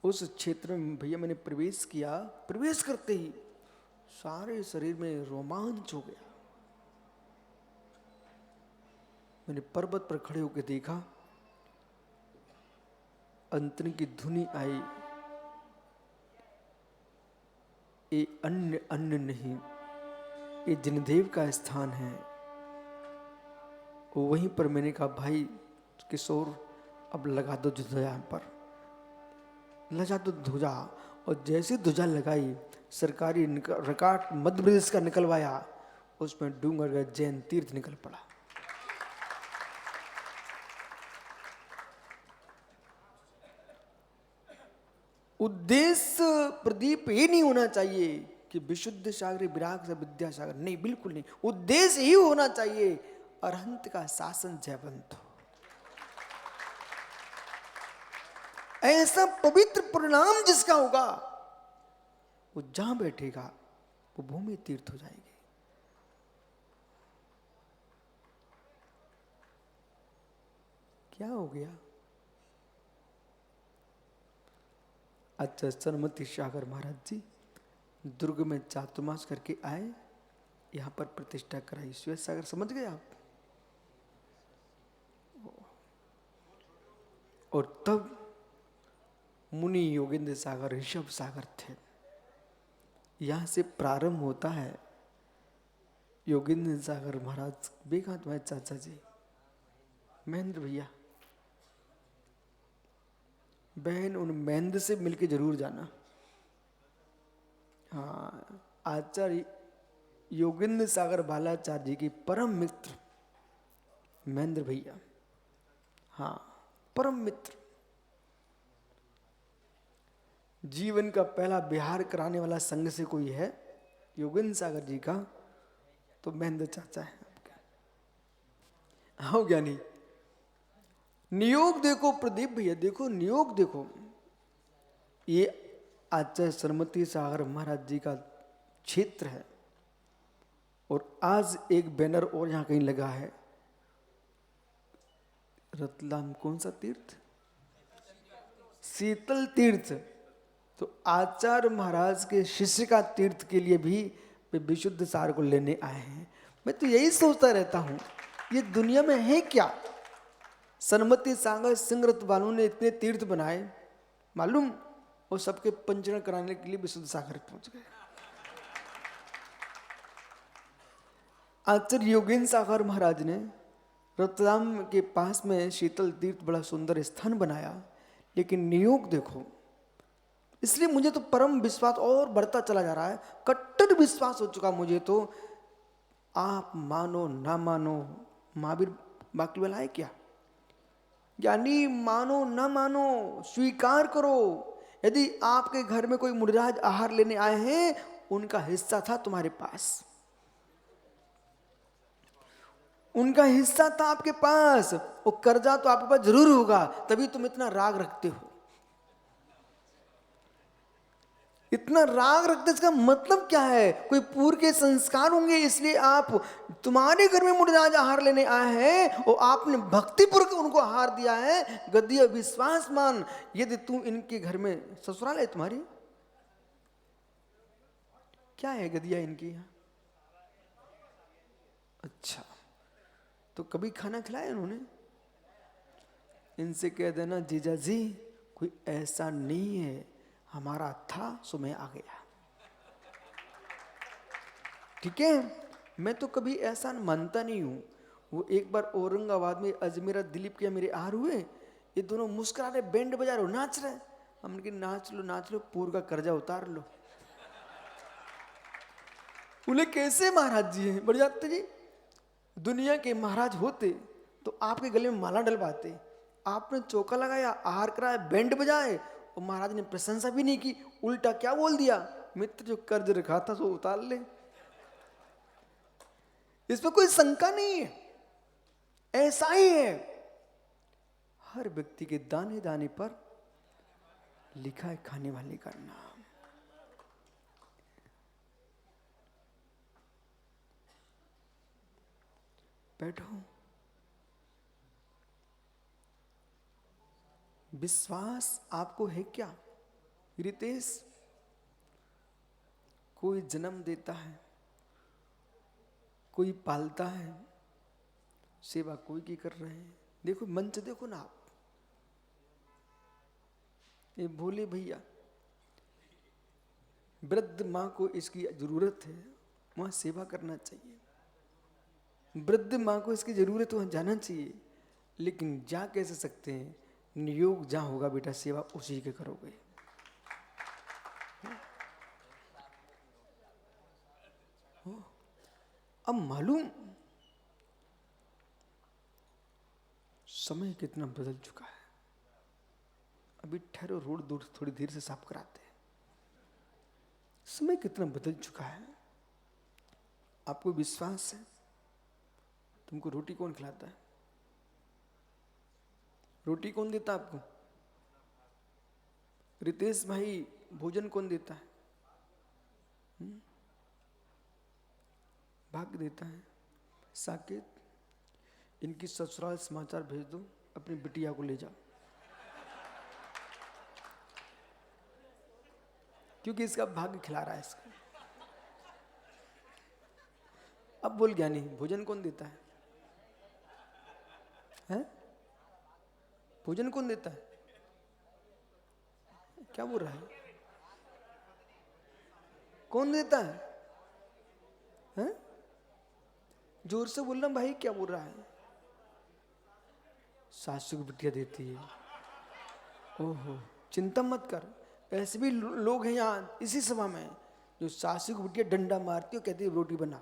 उस क्षेत्र में भैया मैंने प्रवेश किया, प्रवेश करते ही सारे शरीर में रोमांच हो गया। मैंने पर्वत पर खड़े होकर देखा, अंतरी की धुनी आई, ये अन्य अन्य नहीं, ये जिनदेव का स्थान है। वहीं पर मैंने कहा, भाई किशोर अब लगा दो ध्वजा पर, लगा दो ध्वजा। और जैसे ध्वजा लगाई, सरकारी रिकॉर्ड मध्य प्रदेश का निकलवाया, उसमें डूंगरगढ़ जैन तीर्थ निकल पड़ा। उद्देश्य प्रदीप ये नहीं होना चाहिए कि विशुद्ध सागर विराग से विद्यासागर, नहीं, बिल्कुल नहीं। उद्देश्य ही होना चाहिए अरहंत का शासन जयवंत हो। ऐसा पवित्र परिणाम जिसका होगा, वो जहां बैठेगा वो भूमि तीर्थ हो जाएगी। क्या हो गया? अच्छा, सरमती सागर महाराज जी दुर्ग में चातुर्मास करके आए, यहां पर प्रतिष्ठा कराई। श्वेत सागर समझ गए आप? और तब मुनि योगेंद्र सागर, ऋषभ सागर थे। यहां से प्रारंभ होता है योगेंद्र सागर महाराज। बेखा तुम्हारे चाचा जी महेंद्र भैया, बहन, उन महेंद्र से मिलके जरूर जाना। हाँ, आचार्य योगेंद्र सागर बालाचार्य जी की परम मित्र महेंद्र भैया, हाँ परम मित्र। जीवन का पहला विहार कराने वाला संघ से कोई है योगेंद्र सागर जी का, तो महेंद्र चाचा है आपके। हाँ ज्ञानी, नियोग देखो प्रदीप भैया, देखो नियोग देखो, ये आचार्य सरमती सागर महाराज जी का क्षेत्र है। और आज एक बैनर और यहां कहीं लगा है, रतलाम कौन सा तीर्थ, शीतल तीर्थ। तो आचार्य महाराज के शिष्य का तीर्थ के लिए भी वे विशुद्ध सार को लेने आए हैं। मैं तो यही सोचता रहता हूं, ये दुनिया में है क्या। सरमती सागर सिंगरत वालों ने इतने तीर्थ बनाए, मालूम, वो सबके पंचरण कराने के लिए विशुद्ध सागर पहुंच गए। आचार्य योगेंद्र सागर महाराज ने रतलाम के पास में शीतल तीर्थ बड़ा सुंदर स्थान बनाया, लेकिन नियोग देखो। इसलिए मुझे तो परम विश्वास और बढ़ता चला जा रहा है, कट्टर विश्वास हो चुका मुझे तो। आप मानो ना मानो, महावीर बाकी वाला है क्या, यानी मानो ना मानो स्वीकार करो। यदि आपके घर में कोई मुर्दाज आहार लेने आए हैं, उनका हिस्सा था तुम्हारे पास, उनका हिस्सा था आपके पास, वो कर्जा तो आपके पास जरूर होगा, तभी तुम इतना राग रखते हो। इतना राग रखते इसका मतलब क्या है, कोई पूर्व के संस्कार होंगे इसलिए आप, तुम्हारे घर में मुर्दाज आहार लेने आए हैं और आपने भक्तिपूर्वक उनको आहार दिया है। गद्य विश्वास मान, यदि तू इनके घर में, ससुराल है तुम्हारी, क्या है गदिया इनकी यहाँ, अच्छा, तो कभी खाना खिलाया उन्होंने, इनसे कह देना जीजा जी कोई ऐसा नहीं है, हमारा था सो मैं आ गया, ठीक है। मैं तो कभी ऐसा मानता नहीं हूं। वो एक बार औरंगाबाद में अजमेरा दिलीप के मेरे आहार हुए, ये दोनों मुस्कुरा रहे, बैंड बजा रहे, नाच रहे। हमने कहा नाच लो पूर्व का कर्जा उतार लो। बोले कैसे महाराज जी हैं, बढ़ जाते जी, दुनिया के महाराज होते तो आपके गले में माला डलवाते, आपने चौका लगाया, आहार कराया, बैंड बजाए, और महाराज ने प्रशंसा भी नहीं की, उल्टा क्या बोल दिया, मित्र जो कर्ज रखा था सो उतार ले। इसमें कोई शंका नहीं है, ऐसा ही है। हर व्यक्ति के दाने दाने पर लिखा है खाने वाले का नाम। बैठो, विश्वास आपको है क्या रितेश। कोई जन्म देता है, कोई पालता है, सेवा कोई की कर रहे हैं। देखो मंच देखो ना आप, ये भोले भैया, वृद्ध माँ को इसकी जरूरत है, वहां सेवा करना चाहिए। वृद्ध माँ को इसकी जरूरत है, वहां जाना चाहिए। लेकिन जा कैसे सकते हैं, नियोग जहां होगा बेटा सेवा उसी के करोगे। अब मालूम समय कितना बदल चुका है। अभी ठहरो, रोड दूर थोड़ी देर से साफ कराते हैं। समय कितना बदल चुका है। आपको विश्वास है, तुमको रोटी कौन खिलाता है, रोटी कौन देता आपको, रितेश भाई भोजन कौन देता है, भाग्य देता है। साकेत, इनकी ससुराल समाचार भेज दो, अपनी बिटिया को ले जाओ, क्योंकि इसका भाग्य खिला रहा है इसको। अब बोल ज्ञानी, भोजन कौन देता है, हैं? भोजन कौन देता है, क्या बोल रहा है, कौन देता है, हैं? जोर से बोलना भाई, क्या बोल रहा है। सासू की बिटिया देती है। ओहो, चिंता मत कर, ऐसे भी लोग हैं यहाँ इसी सभा में जो सासू की बिटिया डंडा मारती है, कहती है रोटी बना।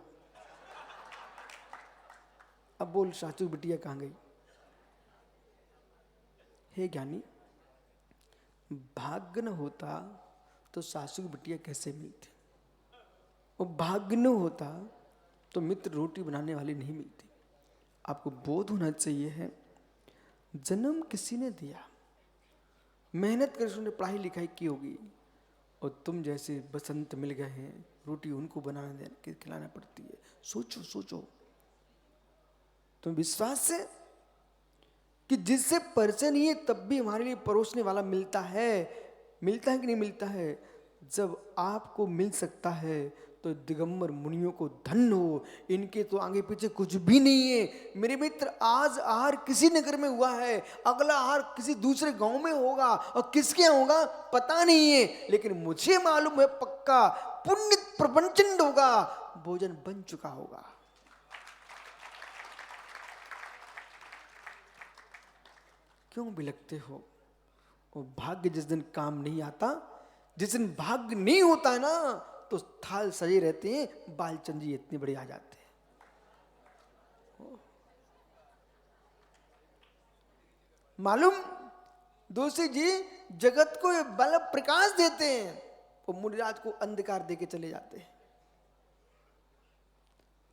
अब बोल सासू की बिटिया कहाँ गई। हे ज्ञानी, भाग्य न होता तो सासू की बिटिया कैसे मिलती। वो भाग्य न होता तो मित्र रोटी बनाने वाली नहीं मिलती। आपको बोध होना चाहिए है, जन्म किसी ने दिया, मेहनत कर उसने पढ़ाई लिखाई की होगी, और तुम जैसे बसंत मिल गए हैं, रोटी उनको बनाने देने खिलाना पड़ती है। सोचो सोचो, तुम विश्वास है कि जिससे परिचय नहीं है तब भी हमारे लिए परोसने वाला मिलता है कि नहीं मिलता है। जब आपको मिल सकता है तो दिगंबर मुनियों को धन्य हो, इनके तो आगे पीछे कुछ भी नहीं है। मेरे मित्र, आज आहार किसी नगर में हुआ है, अगला आहार किसी दूसरे गांव में होगा, और किसके यहाँ होगा पता नहीं है, लेकिन मुझे मालूम है पक्का पुण्य प्रपंचन होगा, भोजन बन चुका होगा। क्यों बिलखते हो? वो भाग्य जिस दिन काम नहीं आता, जिस दिन भाग्य नहीं होता है ना, तो थाल सजे रहते हैं, बालचंद जी इतने बड़े आ जाते हैं। मालूम दोषी जी जगत को बल प्रकाश देते हैं, और मुनिराज को अंधकार देके चले जाते हैं।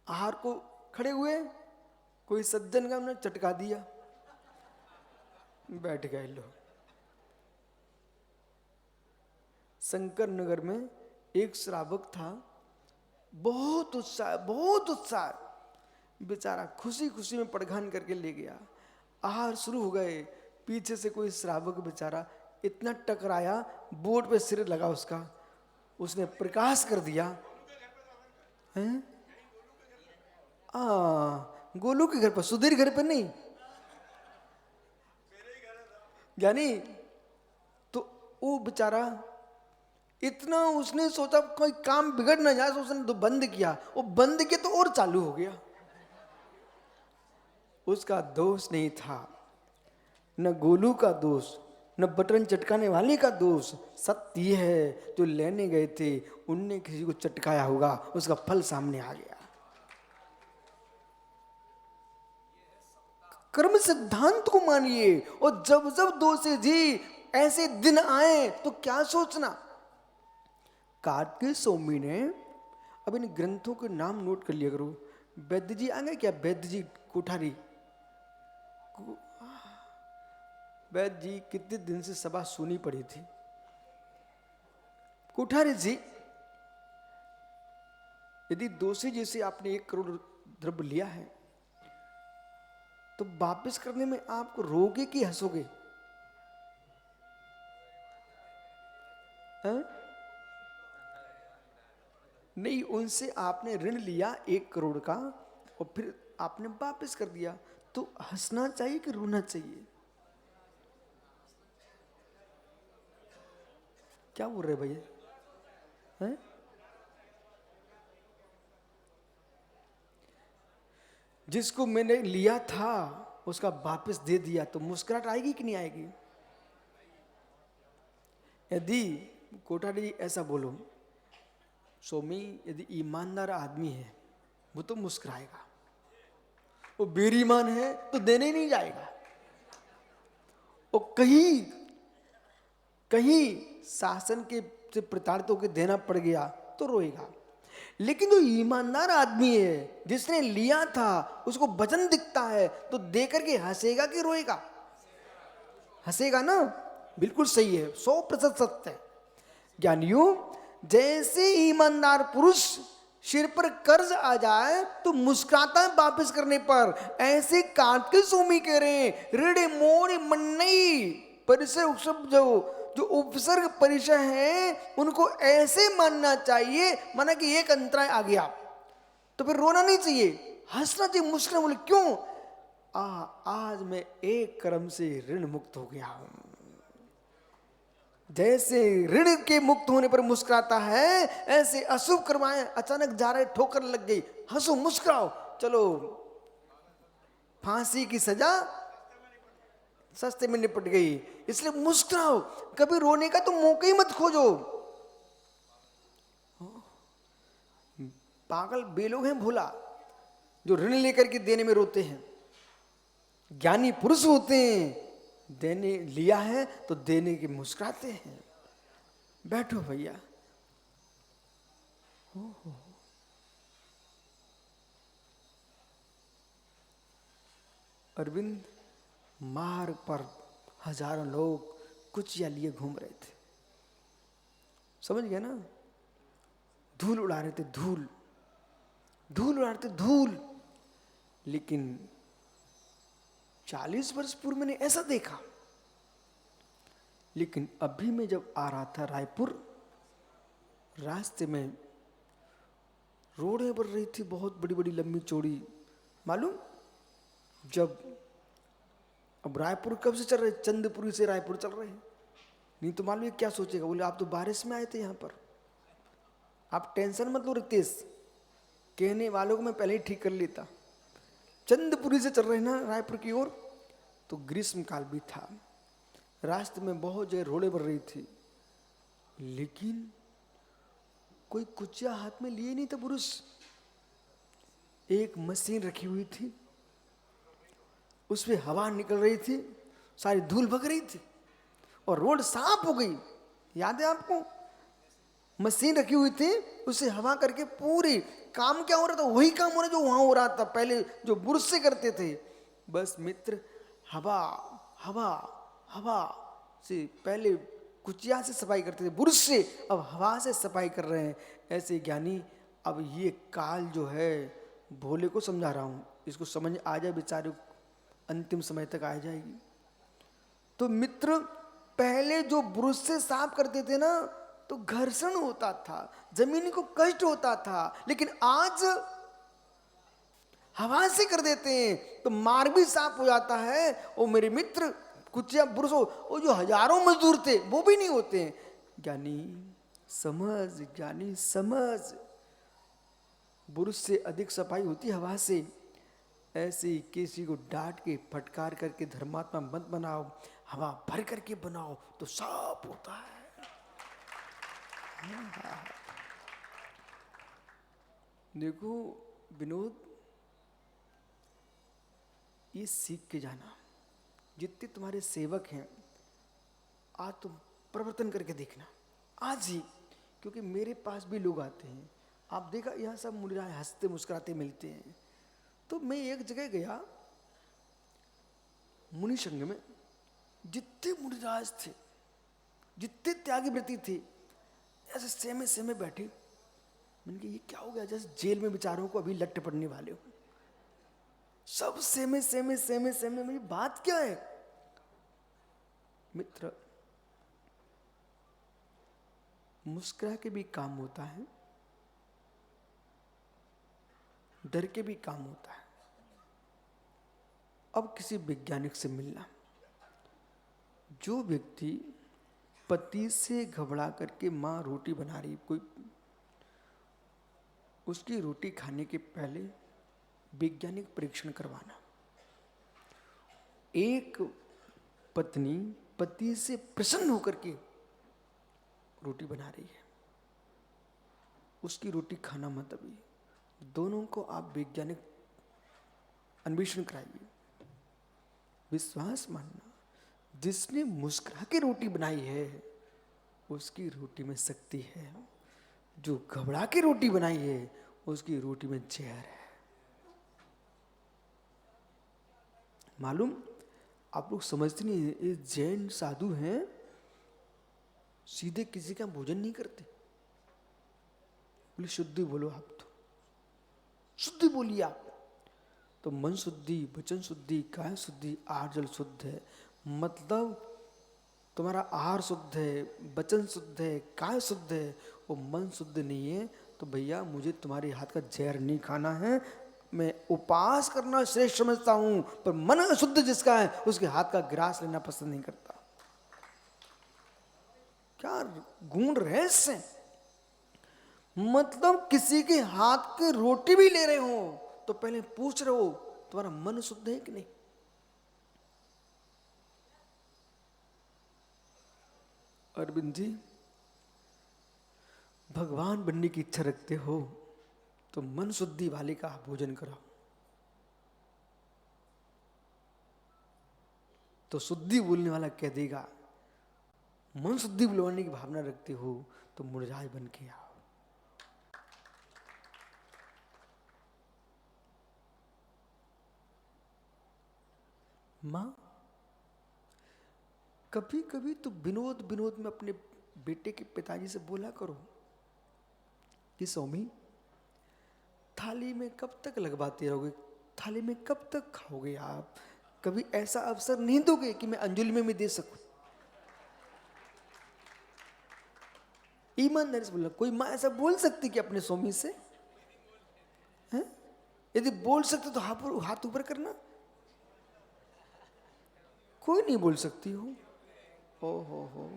आहार को खड़े हुए, कोई सज्जन का हमने चटका दिया, बैठ गए लोग। शंकर नगर में एक श्रावक था, बहुत उत्साह, बेचारा खुशी खुशी में पड़घान करके ले गया। आहार शुरू हो गए, पीछे से कोई श्रावक बेचारा इतना टकराया, बोर्ड पे सिर लगा उसका, उसने प्रकाश कर दिया। हैं? गोलू के घर पर, सुधीर घर पर नहीं, यानी तो वो बेचारा इतना उसने सोचा कोई काम बिगड़ ना जाए, तो उसने तो बंद किया, वो बंद किया तो और चालू हो गया। उसका दोष नहीं था, न गोलू का दोष, न बटन चटकाने वाले का दोष। सत्य यह है, जो लेने गए थे उनने किसी को चटकाया होगा, उसका फल सामने आ गया। कर्म सिद्धांत को मानिए, और जब जब दोषी जी ऐसे दिन आए तो क्या सोचना। कार्तिक स्वामी ने, अब इन ग्रंथों के नाम नोट कर लिया करो। वैद्य जी आ गए क्या? वैद्य जी कोठारी, वैद्य जी कितने दिन से सभा सुनी पड़ी थी। कोठारी जी, यदि दोषी जी से आपने 1 करोड़ द्रव्य लिया है, तो वापस करने में आप रोगे कि हंसोगे? नहीं, उनसे आपने ऋण लिया 1 करोड़ का, और फिर आपने वापस कर दिया, तो हंसना चाहिए कि रोना चाहिए? क्या बोल रहे भैया? हैं? जिसको मैंने लिया था उसका वापस दे दिया, तो मुस्कुराहट आएगी कि नहीं आएगी? यदि कोठारी जी ऐसा बोलो, स्वामी यदि ईमानदार आदमी है वो तो मुस्कुराएगा, वो बेईमान है तो देने ही नहीं जाएगा, और कहीं कहीं शासन के से प्रताड़ित होकर देना पड़ गया तो रोएगा। लेकिन जो ईमानदार आदमी है, जिसने लिया था, उसको वजन दिखता है, तो दे करके हंसेगा कि रोएगा? हंसेगा ना। बिल्कुल सही है, 100% सत्य है। ज्ञानियों, जैसे ईमानदार पुरुष सिर पर कर्ज आ जाए तो मुस्कुराता है वापस करने पर, ऐसे कार्तिक स्वामी कह रहे हैं, ऋण मोड़ मन्नई परिसर उत्सव, जो उपसर्ग परिचय है उनको ऐसे मानना चाहिए, माना कि एक अंतराय आ गया तो फिर रोना नहीं चाहिए, हंसना चाहिए, मुस्कुराना। बोले क्यों? आज मैं एक कर्म से ऋण मुक्त हो गया हूं। जैसे ऋण के मुक्त होने पर मुस्कुराता है, ऐसे अशुभ कर्माएं अचानक जा रहे, ठोकर लग गई, हंसो मुस्कुराओ, चलो फांसी की सजा सस्ते में निपट गई, इसलिए मुस्कुराओ। कभी रोने का तो मौका ही मत खोजो। पागल बेलोग हैं भोला, जो ऋण लेकर के देने में रोते हैं। ज्ञानी पुरुष होते हैं, देने लिया है तो देने के मुस्कुराते हैं। बैठो भैया। अरविंद मार्ग पर हजारों लोग कुचिया लिए घूम रहे थे, समझ गया ना? धूल उड़ा रहे थे, धूल धूल उड़ा रहे थे, धूल। लेकिन 40 वर्ष पूर्व मैंने ऐसा देखा। लेकिन अभी मैं जब आ रहा था रायपुर, रास्ते में रोडें बन रही थी, बहुत बड़ी बड़ी लंबी चौड़ी। मालूम, जब अब रायपुर कब से चल रहे, चंद्रपुरी से रायपुर चल रहे हैं। नहीं तो मालूम क्या सोचेगा, बोले आप तो बारिश में आए थे यहाँ पर, आप टेंशन मत लो रितेश, कहने वालों को मैं पहले ही ठीक कर लेता। चंद्रपुरी से चल रहे हैं ना रायपुर की ओर, तो ग्रीष्म काल भी था, रास्ते में बहुत जगह रोडें बन रही थी, लेकिन कोई कुचिया हाथ में लिए नहीं था पुरुष। एक मशीन रखी हुई थी, उसमें हवा निकल रही थी, सारी धूल भग रही थी और रोड साफ हो गई। याद है आपको? मशीन रखी हुई थी, उससे हवा करके पूरी काम क्या हो रहा था, वही काम हो रहा जो वहां हो रहा था पहले, जो बुरुश से करते थे। बस मित्र, हवा हवा हवा से पहले कुचिया से सफाई करते थे, बुरुश से, अब हवा से सफाई कर रहे हैं। ऐसे ज्ञानी अब ये काल जो है, भोले को समझा रहा हूं, इसको समझ आ जाए बेचारे, अंतिम समय तक आ जाएगी। तो मित्र, पहले जो ब्रुश से साफ करते थे ना, तो घर्षण होता था, जमीन को कष्ट होता था। लेकिन आज हवा से कर देते हैं तो मार्ग भी साफ हो जाता है। और मेरे मित्र, कुचिया ब्रुश वो जो हजारों मजदूर थे वो भी नहीं होते हैं। ज्ञानी समझ, ज्ञानी समझ, ब्रुश से अधिक सफाई होती है हवा से। ऐसे ही किसी को डांट के फटकार करके धर्मात्मा मत बनाओ, हवा भर करके बनाओ तो साफ होता है। देखो विनोद, ये सीख के जाना, जितने तुम्हारे सेवक हैं आज तुम प्रवर्तन करके देखना आज ही, क्योंकि मेरे पास भी लोग आते हैं, आप देखा यहाँ सब मुनिराज हंसते मुस्कुराते मिलते हैं। तो मैं एक जगह गया मुनि संघ में, जितने मुनिराज थे, जितने त्यागी व्रती थे, ऐसे सेमे सेमे बैठे। मैंने कहा ये क्या हो गया, जैसे जेल में बेचारों को अभी लट्टे पड़ने वाले हो, सब सेमे सेमे सेमे सेमे। मेरी बात क्या है मित्र? मुस्कुरा के भी काम होता है, डर के भी काम होता है। अब किसी वैज्ञानिक से मिलना, जो व्यक्ति पति से घबरा करके माँ रोटी बना रही, कोई उसकी रोटी खाने के पहले वैज्ञानिक परीक्षण करवाना। एक पत्नी पति से प्रसन्न होकर के रोटी बना रही है, उसकी रोटी खाना मत। अभी दोनों को आप वैज्ञानिक अन्वेषण कराइए, विश्वास मानना, जिसने मुस्कुरा के रोटी बनाई है उसकी रोटी में शक्ति है, जो घबरा के रोटी बनाई है उसकी रोटी में जहर है। मालूम, आप लोग समझते नहीं, ये जैन साधु हैं, सीधे किसी का भोजन नहीं करते। बोले शुद्धि बोलो, आप तो शुद्धि बोलिए आप, तो मन शुद्धि, वचन शुद्धि, काया शुद्धि, आहार जल शुद्ध है। मतलब तुम्हारा आहार शुद्ध है, वचन शुद्ध है, काय शुद्ध है, वो मन शुद्ध नहीं है, तो भैया मुझे तुम्हारे हाथ का जहर नहीं खाना है। मैं उपास करना श्रेष्ठ समझता हूं, पर मन अशुद्ध जिसका है उसके हाथ का ग्रास लेना पसंद नहीं करता। क्या गूढ़ रहस्य! मतलब किसी के हाथ की रोटी भी ले रहे हो तो पहले पूछ रहे हो तुम्हारा मन शुद्ध है कि नहीं। अरविंद जी, भगवान बनने की इच्छा रखते हो तो मन शुद्धि वाले का भोजन कराओ, तो शुद्धि बोलने वाला कह देगा मन शुद्धि बुलवाने की भावना रखते हो तो मुरझाए बन के आओ। माँ, कभी कभी तो विनोद विनोद में अपने बेटे के पिताजी से बोला करो कि स्वामी, थाली में कब तक लगवाते रहोगे, थाली में कब तक खाओगे आप, कभी ऐसा अवसर नहीं दोगे कि मैं अंजलि में भी दे सकूं। ईमानदारी से बोला, कोई माँ ऐसा बोल सकती कि अपने स्वामी से? हैं? यदि बोल सकते तो हाथ ऊपर करना। कोई नहीं बोल सकती हो। हो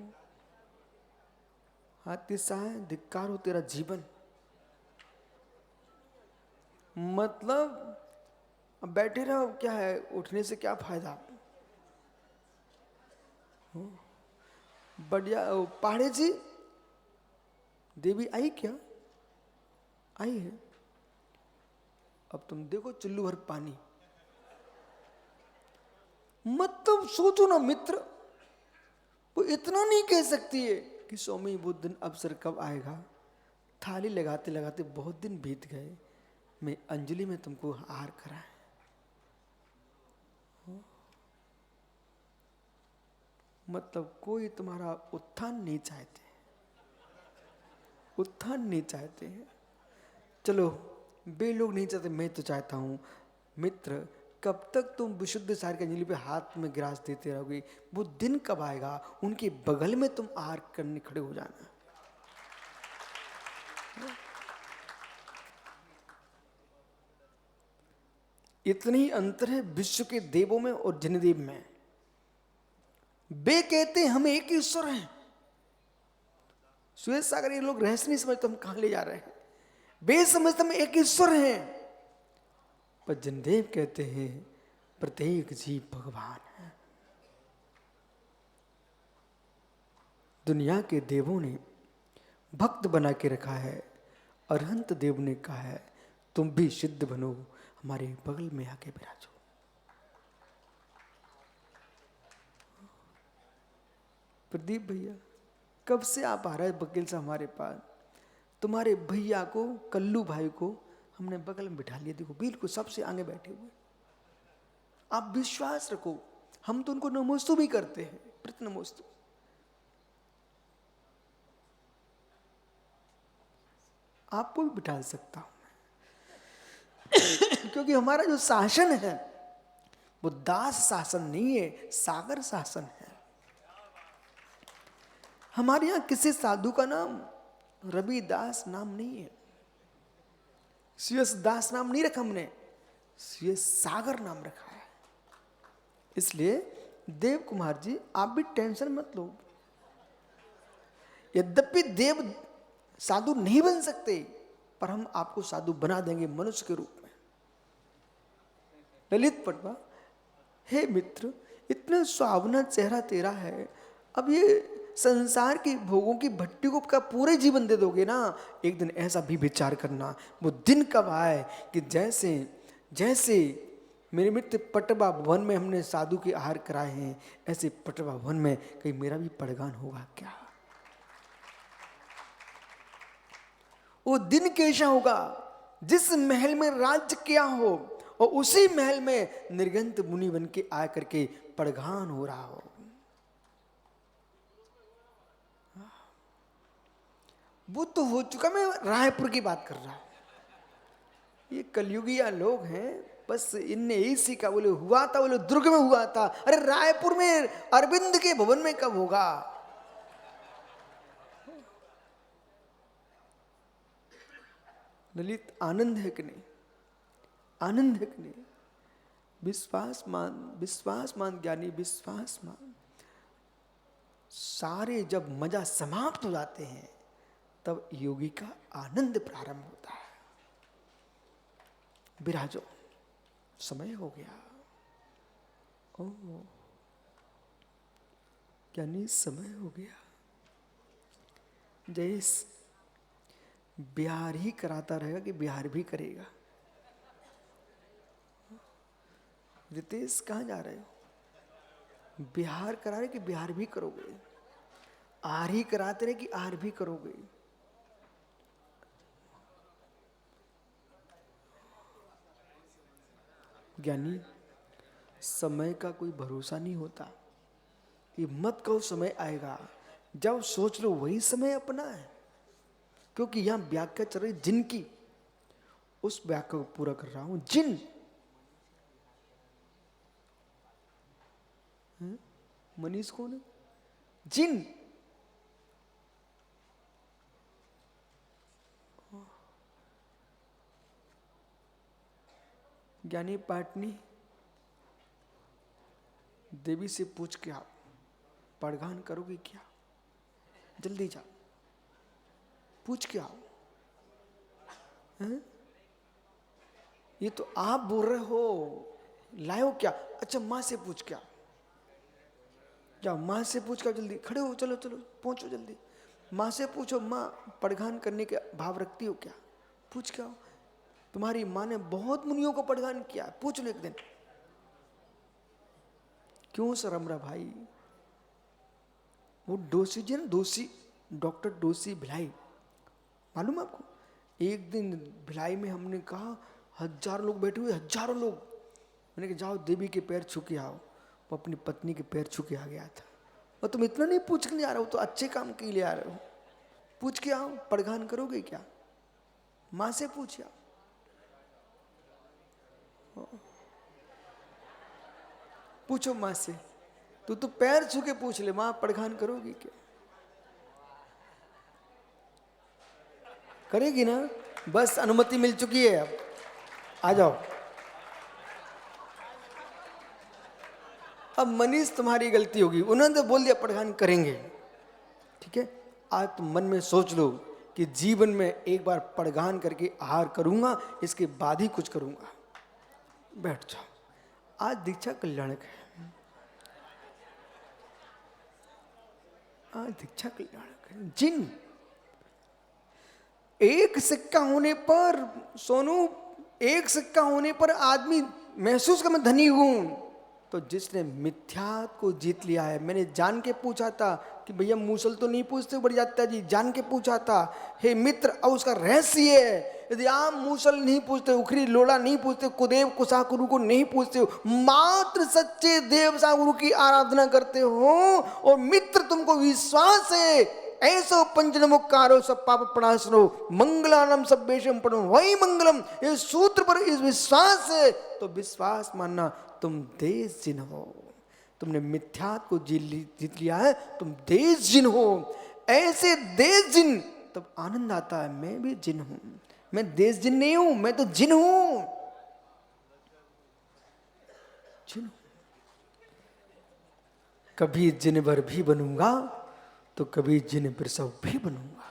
हाथी साहब, धिक्कार हो तेरा जीवन। मतलब अब बैठे रहो, क्या है, उठने से क्या फायदा? बढ़िया। पहाड़े जी, देवी आई क्या? आई है। अब तुम देखो चुल्लू भर पानी। मतलब सोचो ना मित्र, वो इतना नहीं कह सकती है कि स्वामी वो दिन अवसर कब आएगा। थाली लगाते लगाते बहुत दिन बीत गए, मैं अंजलि में तुमको हार कराए। मतलब कोई तुम्हारा उत्थान नहीं चाहते, उत्थान नहीं चाहते हैं। चलो, वे लोग नहीं चाहते, मैं तो चाहता हूं। मित्र, कब तक तुम विशुद्ध सार की अंजलि पे हाथ में गिलास देते रहोगे? वो दिन कब आएगा उनके बगल में तुम आहार करने खड़े हो जाना। इतनी अंतर है विश्व के देवों में और जनिदेव में। वे कहते हैं हम एक ईश्वर हैं। श्वेत सागर ये लोग रहस्य नहीं समझते हम कहां ले जा रहे हैं। वे समझते हम एक ईश्वर हैं, पर जनिदेव कहते हैं प्रत्येक जीव भगवान है। दुनिया के देवों ने भक्त बना के रखा है, अरहंत देव ने कहा है तुम भी सिद्ध बनो, हमारे बगल में आके विराजो। प्रदीप भैया, कब से आप आ रहे हैं वकील साहब हमारे पास? तुम्हारे भैया को, कल्लू भाई को हमने बगल में बिठा लिया, देखो बिल्कुल सबसे आगे बैठे हुए। आप विश्वास रखो, हम तो उनको नमोस्तु भी करते हैं, प्रति नमोस्तु। आपको भी बिठा सकता हूं मैं क्योंकि हमारा जो शासन है वो दास शासन नहीं है, सागर शासन है। हमारे यहां किसी साधु का नाम रविदास नाम नहीं है, सीएस दास नाम नहीं रखा हमने, सीएस सागर नाम रखा है। इसलिए देव कुमार जी, आप भी टेंशन मत लो। यद्यपि देव साधु नहीं बन सकते, पर हम आपको साधु बना देंगे मनुष्य के रूप में। ललित पटवा, हे मित्र, इतना सुहावना चेहरा तेरा है, अब ये संसार की भोगों की भट्टी को का पूरे जीवन दे दोगे ना, एक दिन ऐसा भी विचार करना, वो दिन कब आए कि जैसे जैसे मेरे मित्र पटवा भवन में हमने साधु के आहार कराए हैं, ऐसे पटवा भवन में कहीं मेरा भी पड़गान होगा क्या? वो दिन कैसा होगा जिस महल में राज्य किया हो और उसी महल में निर्गंत मुनि बन के आ करके पड़गान हो रहा हो। वो तो हो चुका, मैं रायपुर की बात कर रहा हूं। ये कलयुगिया लोग हैं, बस इनने ही सीखा, बोले हुआ था, बोले दुर्ग में हुआ था, अरे रायपुर में अरविंद के भवन में कब होगा? ललित, आनंद है कि नहीं? आनंद है कि नहीं? विश्वास मान ज्ञानी, विश्वास मान। सारे जब मजा समाप्त हो जाते हैं तब योगी का आनंद प्रारंभ होता है। विराजो, समय हो गया। ओह, ज्ञानी समय हो गया। जयेश, बिहार ही कराता रहेगा कि बिहार भी करेगा? रितेश, कहाँ जा रहे हो? बिहार करा रहे कि बिहार भी करोगे? आर ही कराते रहे कि आर भी करोगे? ज्ञानी, समय का कोई भरोसा नहीं होता। ये मत कहो समय आएगा, जब सोच लो वही समय अपना है। क्योंकि यहां व्याख्या चल रही जिन की, उस व्याख्या को पूरा कर रहा हूं। जिन मनीष कौन है? जिन ज्ञानी पाटनी, देवी से पूछ के आओ, पड़गान करोगे क्या? जल्दी जाओ, पूछ के आओ। हैं? ये तो आप बोल रहे हो, लाओ क्या? अच्छा माँ से पूछ के आओ। जाओ माँ से पूछ के आओ, जल्दी खड़े हो, चलो चलो पहुंचो जल्दी। माँ से पूछो, माँ पड़गान करने के भाव रखती हो क्या? पूछ के आओ। तुम्हारी माँ ने बहुत मुनियों को पड़गान किया, पूछ लो एक दिन। क्यों शर्म रहा भाई? वो डोसी जी ना, दोषी, डॉक्टर डोसी भिलाई, मालूम आपको? एक दिन भिलाई में हमने कहा, हजारों लोग बैठे हुए, हजारों लोग। मैंने कहा जाओ देवी के पैर छू के आओ। वो अपनी पत्नी के पैर छू के आ गया था। और तुम इतना नहीं पूछ के नहीं आ रहे हो, तो अच्छे काम के लिए आ रहे हो। पूछ के आओ, पड़गान करोगे क्या? माँ से पूछ आओ। पूछो माँ से, तू पैर छू के पूछ ले, माँ पड़गान करोगी क्या? करेगी ना? बस अनुमति मिल चुकी है, अब आ जाओ। अब मनीष तुम्हारी गलती होगी, उन्होंने तो बोल दिया पड़गान करेंगे, ठीक है। आज तुम मन में सोच लो कि जीवन में एक बार पड़गान करके आहार करूंगा, इसके बाद ही कुछ करूंगा। बैठ जाओ। आज दीक्षा कल्याणक है, आज दीक्षा कल्याणक है। जिन एक सिक्का होने पर, सोनू, एक सिक्का होने पर आदमी महसूस कर मैं धनी हूं। तो जिसने मिथ्या को जीत लिया है, मैंने जान के पूछा था कि भैया मूसल तो नहीं पूछते बड़ी जाता जी, जान के पूछा था, हे मित्र, अब उसका रहस्य है। यदि आप मूसल नहीं पूछते, उखरी लोड़ा नहीं पूछते, कुदेव कुशाकुरु को नहीं पूछते हो, मात्र सच्चे देव सागुरु की आराधना करते हो, और मित्र तुमको विश्वास है, ऐसो पंचनमुकारो सब पाप प्रणाशनो मंगलानम सब्बेशम पढ़ो वही मंगलम, ये सूत्र पर इस विश्वास है, तो विश्वास मानना तुम देश जिन हो। तुमने मिथ्या को जीत लिया है, तुम देश जिन हो। ऐसे देश जिन, तब आनंद आता है। मैं भी जिन हूं, मैं देश जिन नहीं हूं, मैं तो जिन हूं। जिन कभी जिन भर भी बनूंगा, तो कभी जिन बिरसव भी बनूंगा।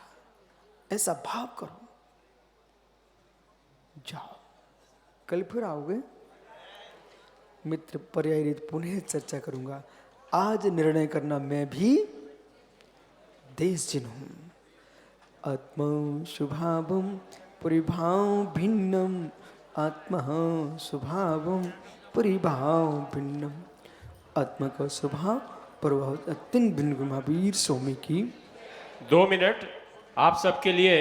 ऐसा भाव करो। जाओ, कल फिर आओगे मित्र, पर्याय रीत पुनः चर्चा करूंगा। आज निर्णय करना, मैं भी देश जिन हूं। आत्मा स्वभावम परिभाव भिन्नम, आत्मा स्वभावम परिभाव भिन्नम। आत्मा का स्वभाव प्रभाव अत्यंत भिन्न। महावीर स्वामी की 2 मिनट आप सबके लिए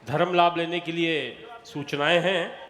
धर्म लाभ लेने के लिए सूचनाएं हैं।